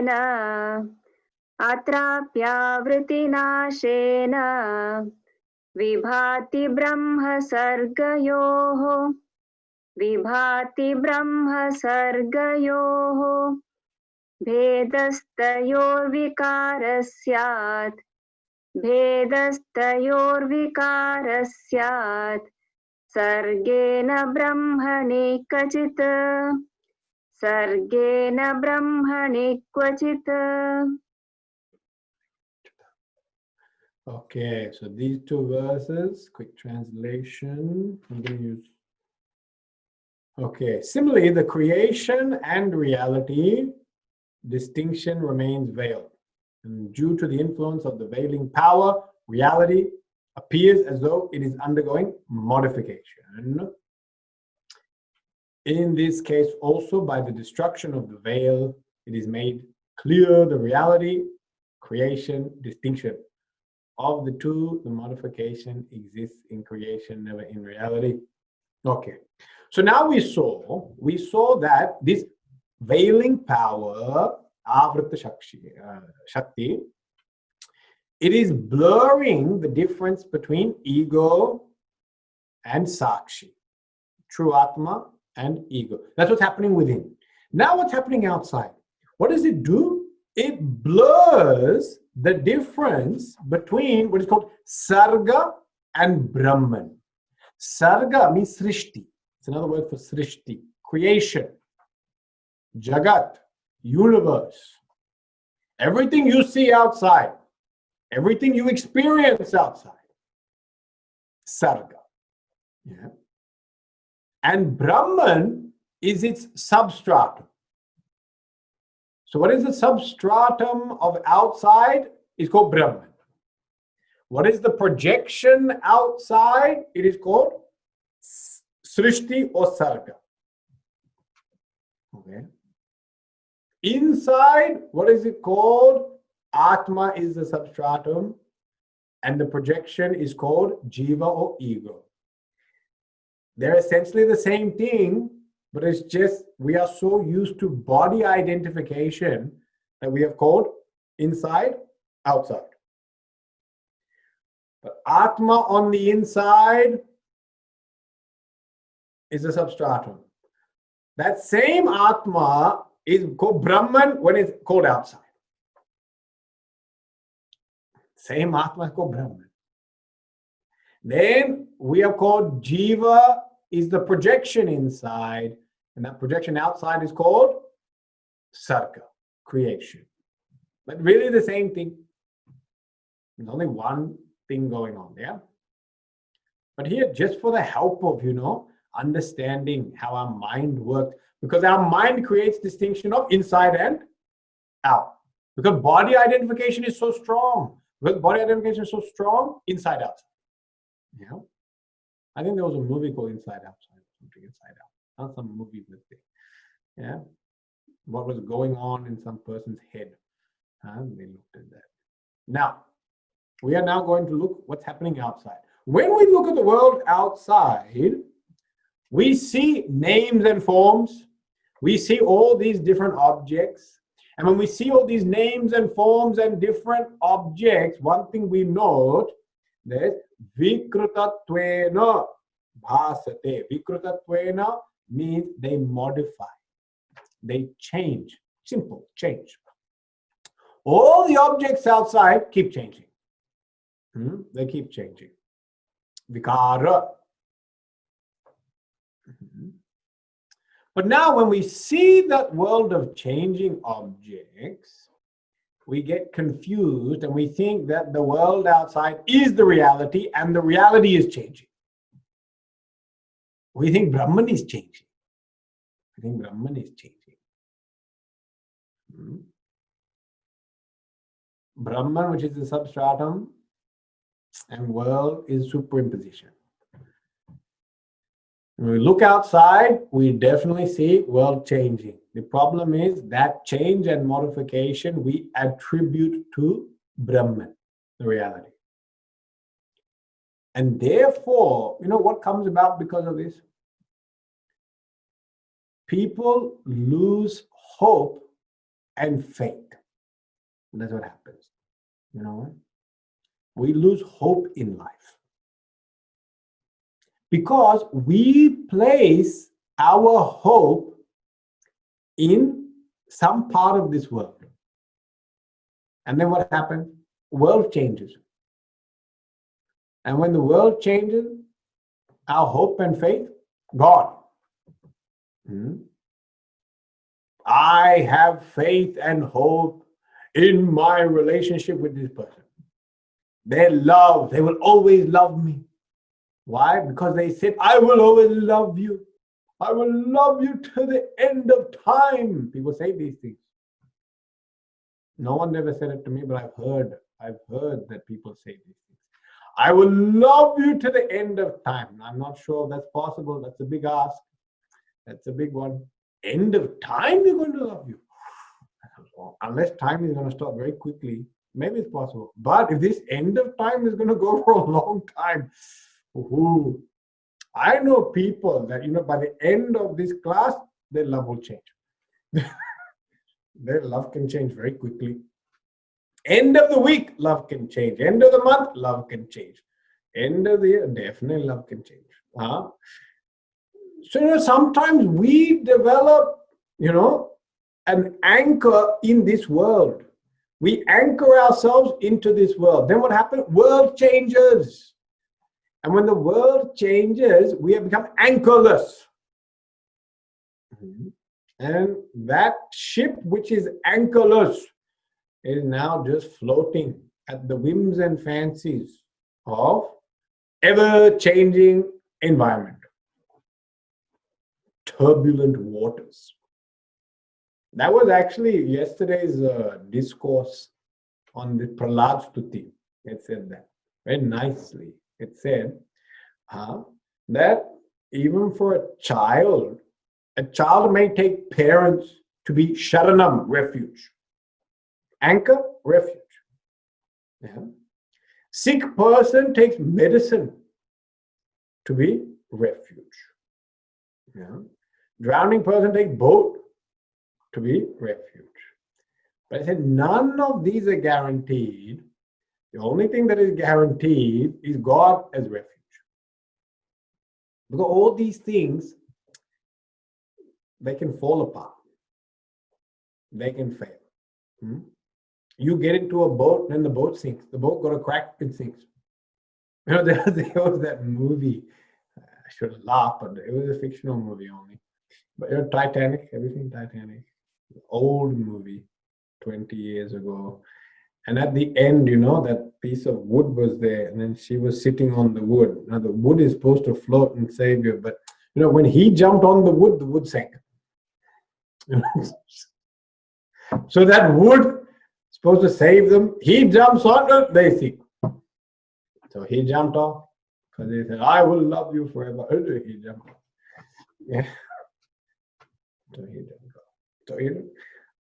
S2: विभाति ब्रह्म सर्गयोः भेदस्तयोर्विकारस्यात् सर्गेण ब्रह्मणि क्वचित्.
S1: Okay, so these two verses, quick translation. I'm going to use. Okay, similarly, the creation and reality distinction remains veiled. And due to the influence of the veiling power, reality appears as though it is undergoing modification. In this case, also by the destruction of the veil, it is made clear the reality, creation, distinction. Of the two, the modification exists in creation, never in reality. Okay. So now we saw that this veiling power, Avrita Shakti, it is blurring the difference between ego and Sakshi, true Atma and ego. That's what's happening within. Now what's happening outside? What does it do? It blurs the difference between what is called Sarga and Brahman. Sarga means Srishti. It's another word for Srishti, creation, Jagat, universe. Everything you see outside, everything you experience outside, Sarga. Yeah. And Brahman is its substratum. So what is the substratum of outside? It's called Brahman. What is the projection outside? It is called Srishti or Sarga. Okay. Inside, what is it called? Atma is the substratum, and the projection is called Jiva or ego. They're essentially the same thing, but it's just we are so used to body identification that we have called inside, outside. But Atma on the inside is a substratum. That same Atma is called Brahman when it's called outside. Same Atma is called Brahman. Then we are called Jiva is the projection inside, and that projection outside is called Sarga, creation. But really the same thing. There's only one thing going on there. But here, just for the help of, understanding how our mind works, because our mind creates distinction of inside and out. Because body identification is so strong. Because body identification is so strong, inside, outside. Yeah. I think there was a movie called Inside Outside, something Inside Out. Not some movie with it. Yeah. What was going on in some person's head. They looked at that. Now, we are now going to look what's happening outside. When we look at the world outside, we see names and forms, We see all these different objects. And when we see all these names and forms and different objects, one thing we note that Vikrutattvena bhasate. Vikrutattvena means they modify, they change. Simple, change. All the objects outside keep changing. They keep changing. Vikara. But now when we see that world of changing objects, we get confused and we think that the world outside is the reality and the reality is changing. We think Brahman is changing. I think Brahman is changing. Brahman, which is the substratum, and world is superimposition. When we look outside, we definitely see world changing. The problem is that change and modification we attribute to Brahman, the reality. And therefore, you know what comes about because of this? People lose hope and faith. That's what happens. You know what? We lose hope in life. Because we place our hope in some part of this world. And then what happens? World changes. And when the world changes, our hope and faith, gone. I have faith and hope in my relationship with this person. They will always love me. Why? Because they said, I will always love you. I will love you to the end of time. People say these things. No one ever said it to me, but I've heard that people say these things. I will love you to the end of time. I'm not sure that's possible. That's a big ask. That's a big one. End of time, you're going to love you. Unless time is going to stop very quickly, maybe it's possible. But if this end of time is going to go for a long time, I know people that, by the end of this class, their love will change. Their love can change very quickly. End of the week, love can change. End of the month, love can change. End of the year, definitely love can change. So, sometimes we develop, an anchor in this world. We anchor ourselves into this world. Then what happens? World changes. And when the world changes, we have become anchorless. And that ship, which is anchorless, is now just floating at the whims and fancies of ever-changing environment. Turbulent waters. That was actually yesterday's discourse on the Prahlad Stuti. It said that very nicely. It said that even for a child may take parents to be sharanam, refuge. Anchor, refuge. Yeah. Sick person takes medicine to be refuge. Yeah. Drowning person takes boat to be refuge. But I said none of these are guaranteed. The only thing that is guaranteed is God as refuge. Because all these things, they can fall apart. They can fail. You get into a boat, then the boat sinks. The boat got a crack, it sinks. There was that movie. I should have laughed, but it was a fictional movie only. But Titanic, everything Titanic. Old movie, 20 years ago. And at the end, that piece of wood was there, and then she was sitting on the wood. Now, the wood is supposed to float and save you, but when he jumped on the wood sank. So that wood supposed to save them. He jumps on it, they sink. So he jumped off because he said, "I will love you forever." He jumped off. Yeah. So he didn't go. So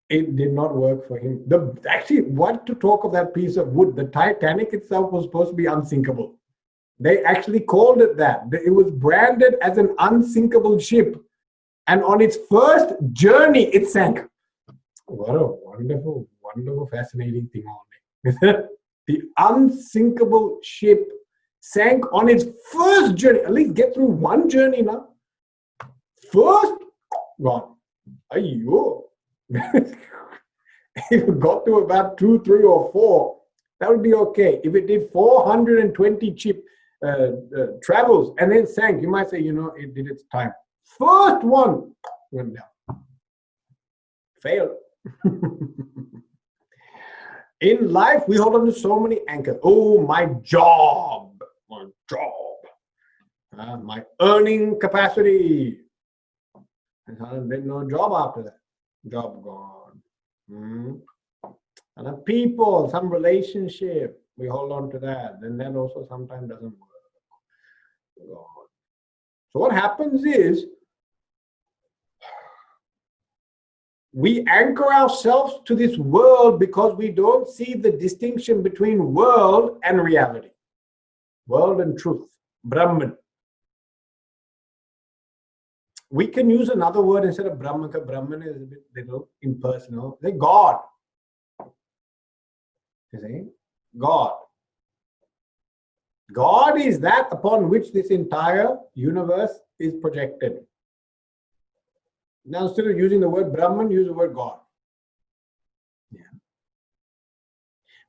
S1: it did not work for him. Actually, what to talk of that piece of wood? The Titanic itself was supposed to be unsinkable. They actually called it that. It was branded as an unsinkable ship. And on its first journey, it sank. What a wonderful, wonderful, fascinating thing only. The unsinkable ship sank on its first journey. At least get through one journey now. First, gone. Ayyo. If it got to about 2, 3, or 4, that would be okay. If it did 420 travels and then sank, you might say, it did its time. First one went down. Failed. In life, we hold on to so many anchors. Oh, my job. My earning capacity. And then no job after that. Job gone. And the people, some relationship, we hold on to that. Then that also sometimes doesn't work. God. So what happens is, we anchor ourselves to this world because we don't see the distinction between world and reality. World and truth. Brahman. We can use another word instead of Brahman, because Brahman is a bit little impersonal. Say God. You see? God. God is that upon which this entire universe is projected. Now, instead of using the word Brahman, use the word God. Yeah.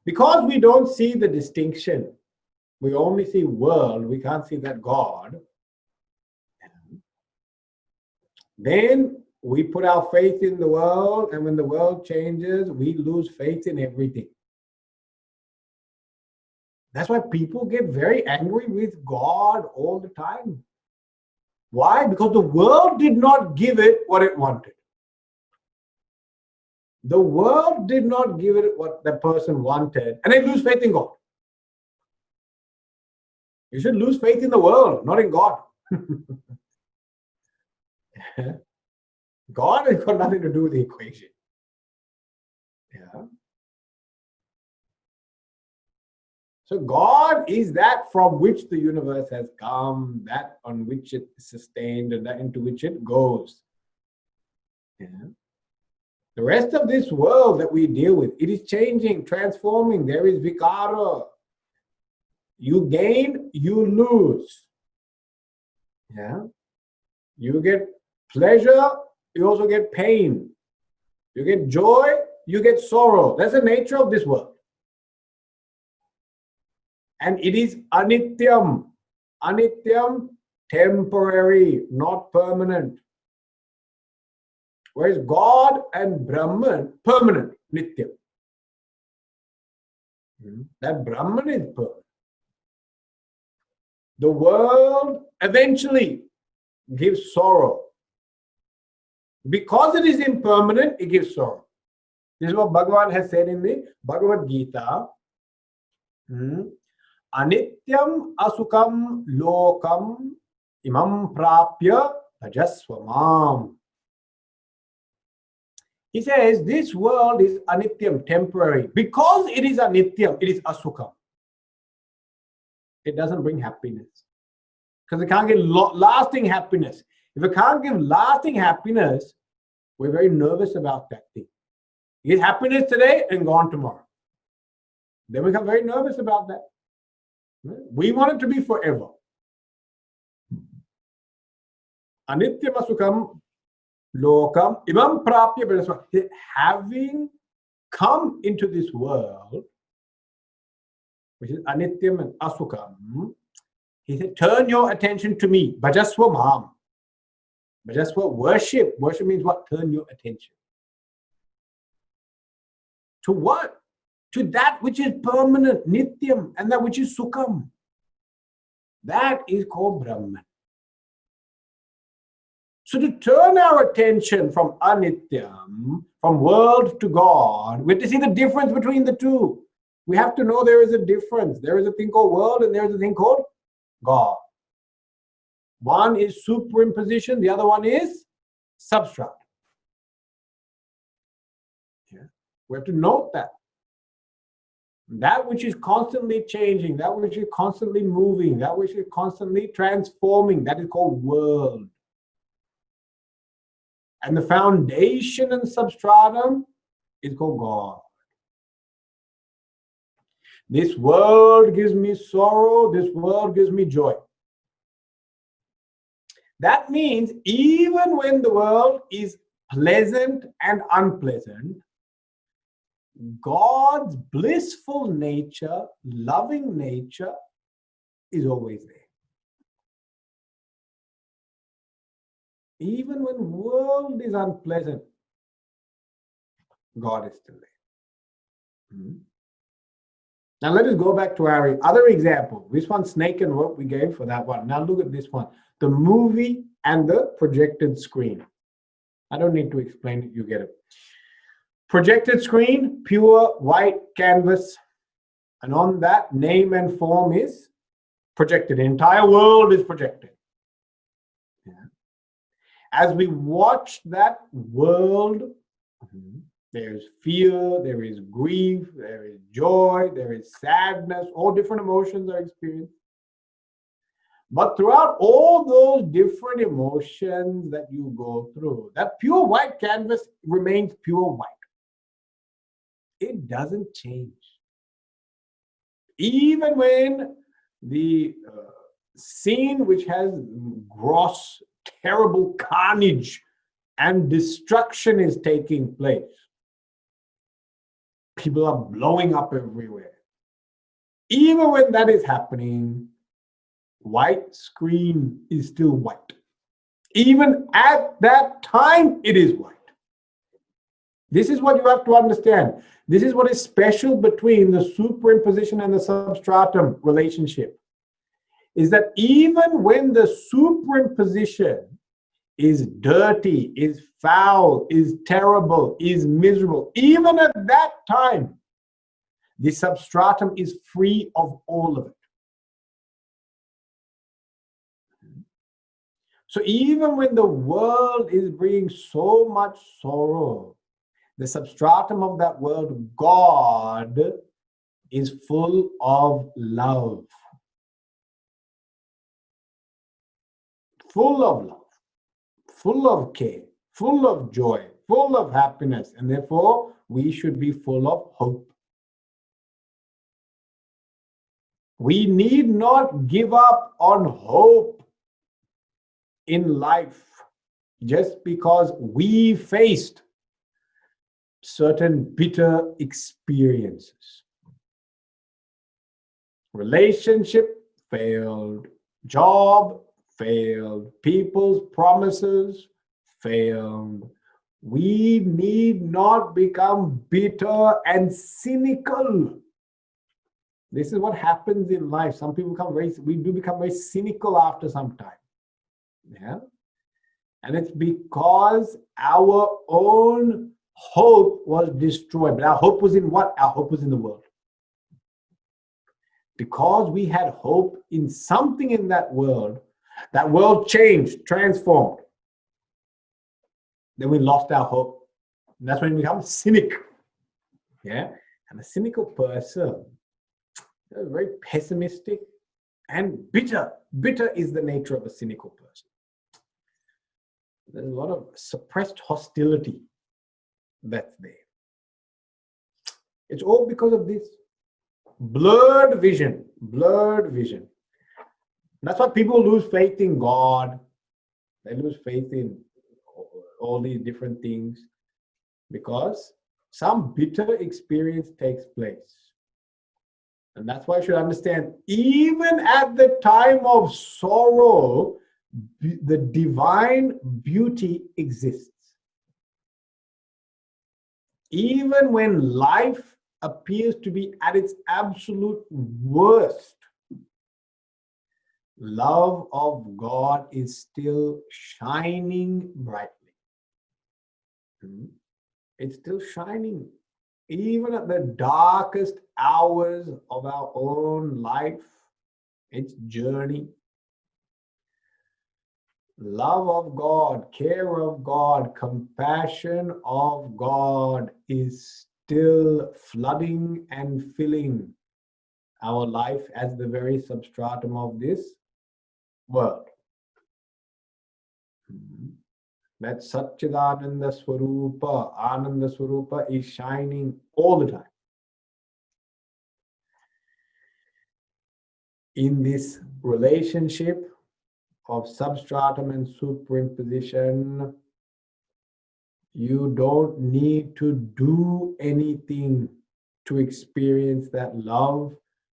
S1: Because we don't see the distinction, we only see world, we can't see that God. Then we put our faith in the world, and when the world changes, we lose faith in everything. That's why people get very angry with God all the time. Why? Because the world did not give it what it wanted. The world did not give it what the person wanted, and they lose faith in God. You should lose faith in the world, not in God. God has got nothing to do with the equation. Yeah. So God is that from which the universe has come, that on which it is sustained, and that into which it goes. Yeah. The rest of this world that we deal with, it is changing, transforming. There is vikara. You gain, you lose. Yeah. You get pleasure, you also get pain. You get joy, you get sorrow. That's the nature of this world. And it is anityam. Anityam, temporary, not permanent. Whereas God and Brahman, permanent, nityam. That Brahman is permanent. The world eventually gives sorrow. Because it is impermanent, it gives sorrow. This is what Bhagavan has said in the Bhagavad Gita. Anityam asukam lokam imam prapya bhajasvamam. He says this world is anityam, temporary. Because it is anityam, it is asukam. It doesn't bring happiness. Because it can't give lasting happiness. If it can't give lasting happiness, we're very nervous about that thing. You get happiness today and gone tomorrow. Then we become very nervous about that. We want it to be forever. Anityam asukam lokam imam prapya bhajasvamam. Having come into this world, which is anityam and asukam, he said, turn your attention to me. Bhajasvamam. Bhajasva, worship. Worship means what? Turn your attention. To what? To that which is permanent, nityam, and that which is sukham. That is called Brahman. So to turn our attention from anityam, from world to God, we have to see the difference between the two. We have to know there is a difference. There is a thing called world and there is a thing called God. One is superimposition, the other one is substract. Yeah. We have to note that. That which is constantly changing, that which is constantly moving, that which is constantly transforming, that is called world. And the foundation and substratum is called God. This world gives me sorrow, this world gives me joy. That means even when the world is pleasant and unpleasant, God's blissful nature, loving nature is always there. Even when the world is unpleasant, God is still there. Now let us go back to our other example. This one, snake and rope, we gave for that one. Now look at this one. The movie and the projected screen. I don't need to explain it, you get it. Projected screen, pure white canvas. And on that, name and form is projected. The entire world is projected. Yeah. As we watch that world, there is fear, there is grief, there is joy, there is sadness, all different emotions are experienced. But throughout all those different emotions that you go through, that pure white canvas remains pure white. It doesn't change. Even when the scene which has gross, terrible carnage and destruction is taking place, people are blowing up everywhere. Even when that is happening, white screen is still white. Even at that time, it is white. This is what you have to understand. This is what is special between the superimposition and the substratum relationship. Is that even when the superimposition is dirty, is foul, is terrible, is miserable, even at that time, the substratum is free of all of it. So even when the world is bringing so much sorrow, the substratum of that world, God, is full of love. Full of love, full of care, full of joy, full of happiness, and therefore we should be full of hope. We need not give up on hope in life just because we faced certain bitter experiences. Relationship failed, job failed, people's promises failed. We need not become bitter and cynical. This is what happens in life. Some people we do become very cynical after some time. Yeah. And it's because our own hope was destroyed. But our hope was in what? Our hope was in the world. Because we had hope in something in that world changed, transformed. Then we lost our hope. And that's when we become cynic. Yeah. And a cynical person is very pessimistic and bitter. Bitter is the nature of a cynical person. There's a lot of suppressed hostility that's there. It's all because of this blurred vision. That's why people lose faith in God. They lose faith in all these different things because some bitter experience takes place. And that's why you should understand, even at the time of sorrow, the divine beauty exists. Even when life appears to be at its absolute worst, love of God is still shining brightly. It's still shining. Even at the darkest hours of our own life, its journey. Love of God, care of God, compassion of God is still flooding and filling our life as the very substratum of this world. That Satchidananda Swarupa, Ananda Swarupa is shining all the time. In this relationship of substratum and superimposition, you don't need to do anything to experience that love.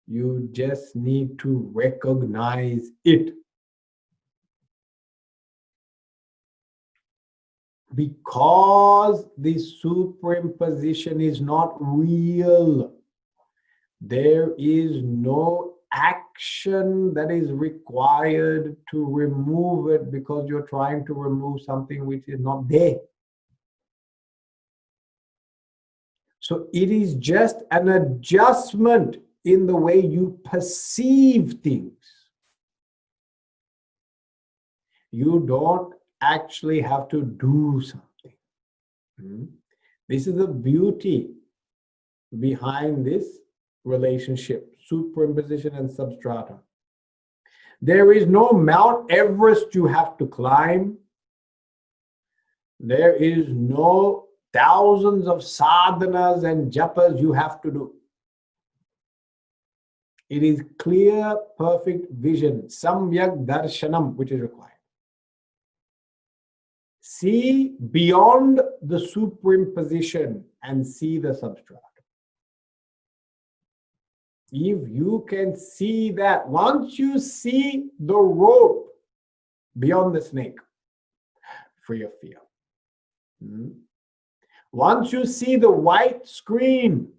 S1: You just need to recognize it. Because the superimposition is not real, there is no action that is required to remove it, because you're trying to remove something which is not there. So it is just an adjustment in the way you perceive things. You don't actually have to do something. This is the beauty behind this relationship, superimposition and substrata. There is no Mount Everest you have to climb. There is no thousands of sadhanas and japas you have to do. It is clear, perfect vision, samyak darshanam, which is required. See beyond the superimposition and see the substrata. If you can see that, once you see the rope beyond the snake, free of fear. Once you see the white screen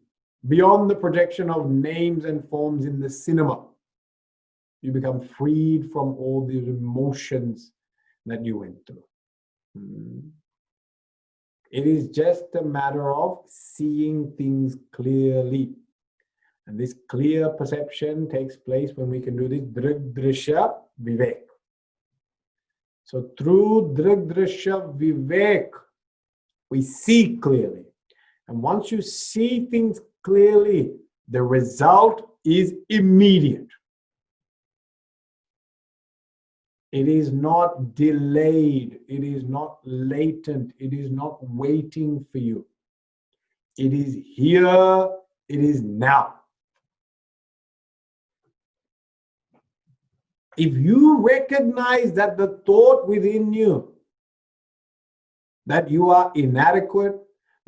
S1: beyond the projection of names and forms in the cinema, you become freed from all the emotions that you went through. It is just a matter of seeing things clearly. And this clear perception takes place when we can do this Drig-Drishya Viveka. So through Drig-Drishya Viveka, we see clearly. And once you see things clearly, the result is immediate. It is not delayed. It is not latent. It is not waiting for you. It is here. It is now. If you recognize that the thought within you, that you are inadequate,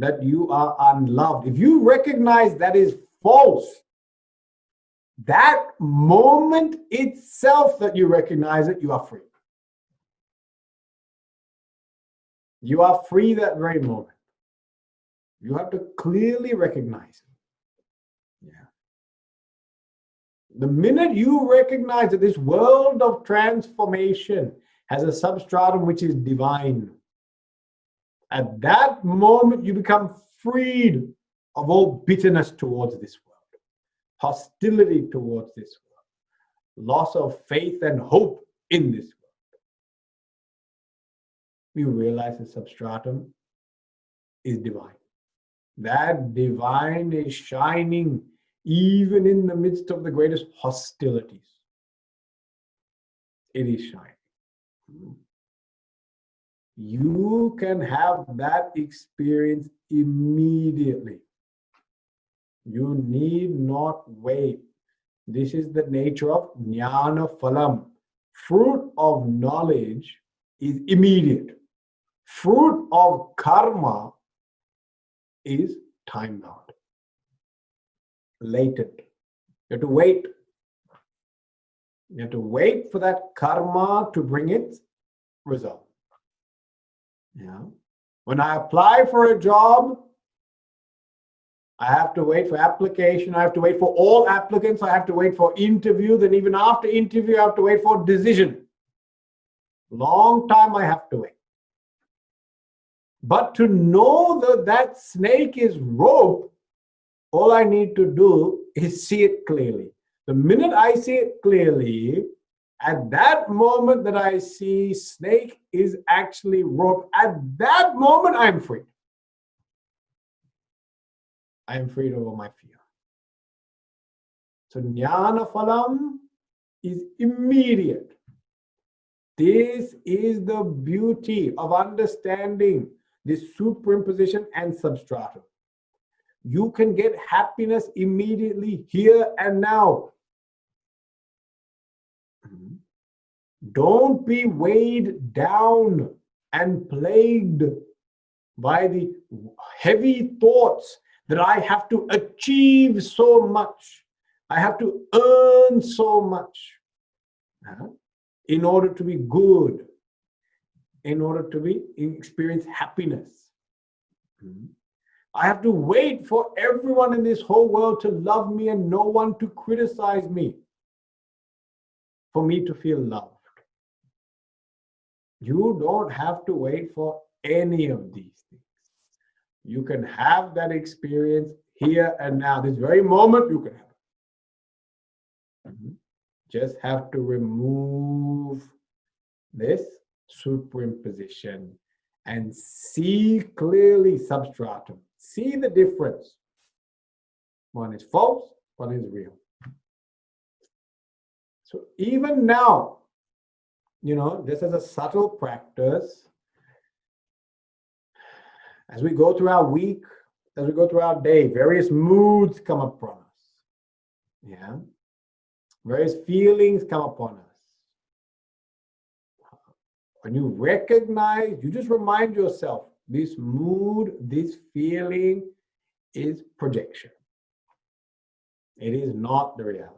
S1: that you are unloved, if you recognize that is false, that moment itself that you recognize it, you are free. You are free that very moment. You have to clearly recognize it. Yeah. The minute you recognize that this world of transformation has a substratum which is divine, at that moment you become freed of all bitterness towards this world, hostility towards this world, loss of faith and hope in this world. You realize the substratum is divine. That divine is shining even in the midst of the greatest hostilities. It is shining. You can have that experience immediately. You need not wait. This is the nature of jnana phalam. Fruit of knowledge is immediate. Fruit of karma is time-bound, latent. You have to wait. You have to wait for that karma to bring its result. Yeah. When I apply for a job, I have to wait for application. I have to wait for all applicants. I have to wait for interview. Then even after interview, I have to wait for decision. Long time I have to wait. But to know that that snake is rope, all I need to do is see it clearly. The minute I see it clearly, at that moment that I see snake is actually rope, at that moment I'm free. I am freed over my fear. So jnana phalam is immediate. This is the beauty of understanding this superimposition and substratum. You can get happiness immediately here and now. Don't be weighed down and plagued by the heavy thoughts that I have to achieve so much. I have to earn so much in order to be good, in order to experience happiness. I have to wait for everyone in this whole world to love me and no one to criticize me for me to feel loved. You don't have to wait for any of these things. You can have that experience here and now. This very moment you can have it. Just have to remove this superimposition and see clearly substratum. See the difference. One is false, one is real. So even now, just as a subtle practice, as we go through our week, as we go through our day, various moods come upon us. Various feelings come upon us. When you recognize, you just remind yourself, this mood, this feeling is projection. It is not the reality.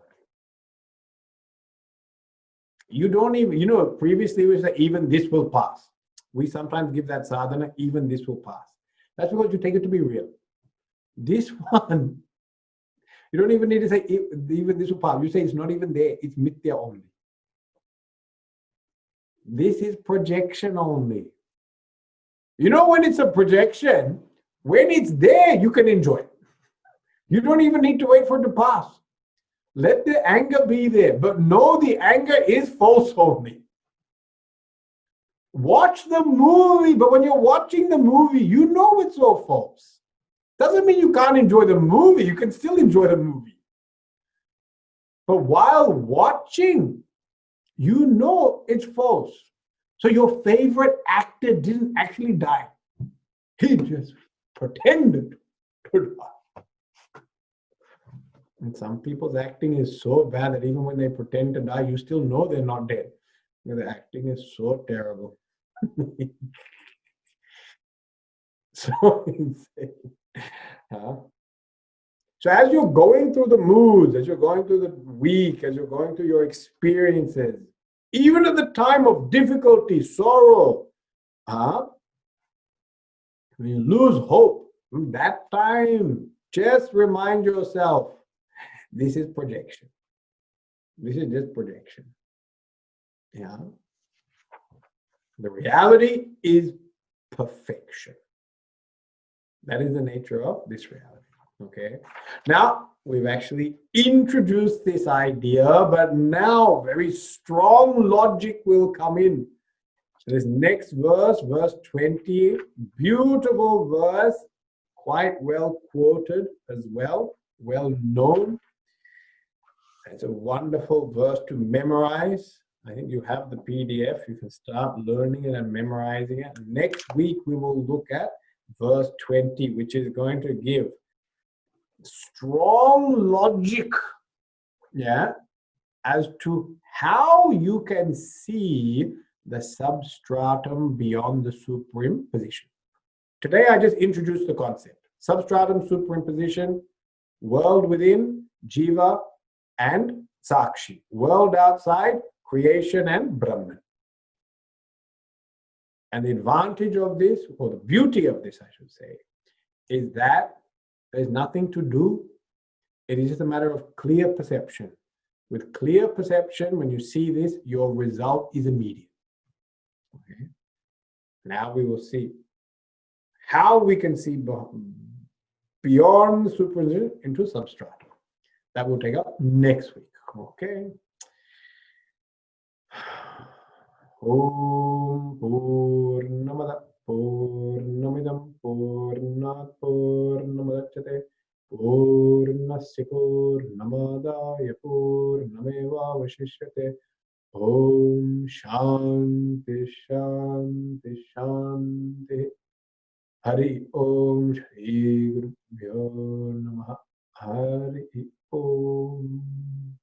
S1: You don't even, previously we said, even this will pass. We sometimes give that sadhana, even this will pass. That's because you take it to be real. This one, you don't even need to say, even this will pass. You say it's not even there, it's mithya only. This is projection only. When it's a projection, when it's there, you can enjoy it. You don't even need to wait for it to pass. Let the anger be there, but know the anger is false only. Watch the movie, but when you're watching the movie, you know it's so false. Doesn't mean you can't enjoy the movie. You can still enjoy the movie. But while watching, you know it's false. So your favorite actor didn't actually die. He just pretended to die. And some people's acting is so bad that even when they pretend to die, you still know they're not dead. The acting is so terrible. So insane. So as you're going through the moods, as you're going through the week, as you're going through your experiences, even at the time of difficulty, sorrow, when you lose hope, that time, just remind yourself, this is projection. This is just projection. The reality is perfection. That is the nature of this reality. Okay. Now, we've actually introduced this idea, but now very strong logic will come in. So this next verse, verse 20, beautiful verse, quite well quoted as well, well known. It's a wonderful verse to memorize. I think you have the PDF. You can start learning it and memorizing it. Next week, we will look at verse 20, which is going to give strong logic, as to how you can see the substratum beyond the superimposition. Today, I just introduced the concept. Substratum, superimposition, world within, jiva, and sakshi. World outside, creation and Brahman. And the advantage of this, or the beauty of this, I should say, is that there's nothing to do. It is just a matter of clear perception. With clear perception, when you see this, your result is immediate. Okay. Now we will see how we can see beyond superimposition into substratum. That will take up next week. Okay. Om Purnamada Purnamidam Purnat Purnamadachyate Purnasya Purnamadaya Purnameva Vashishyate Om Shanti Shanti Shanti. Hari Om Shri Guru Bhyo Namaha. Hari Om.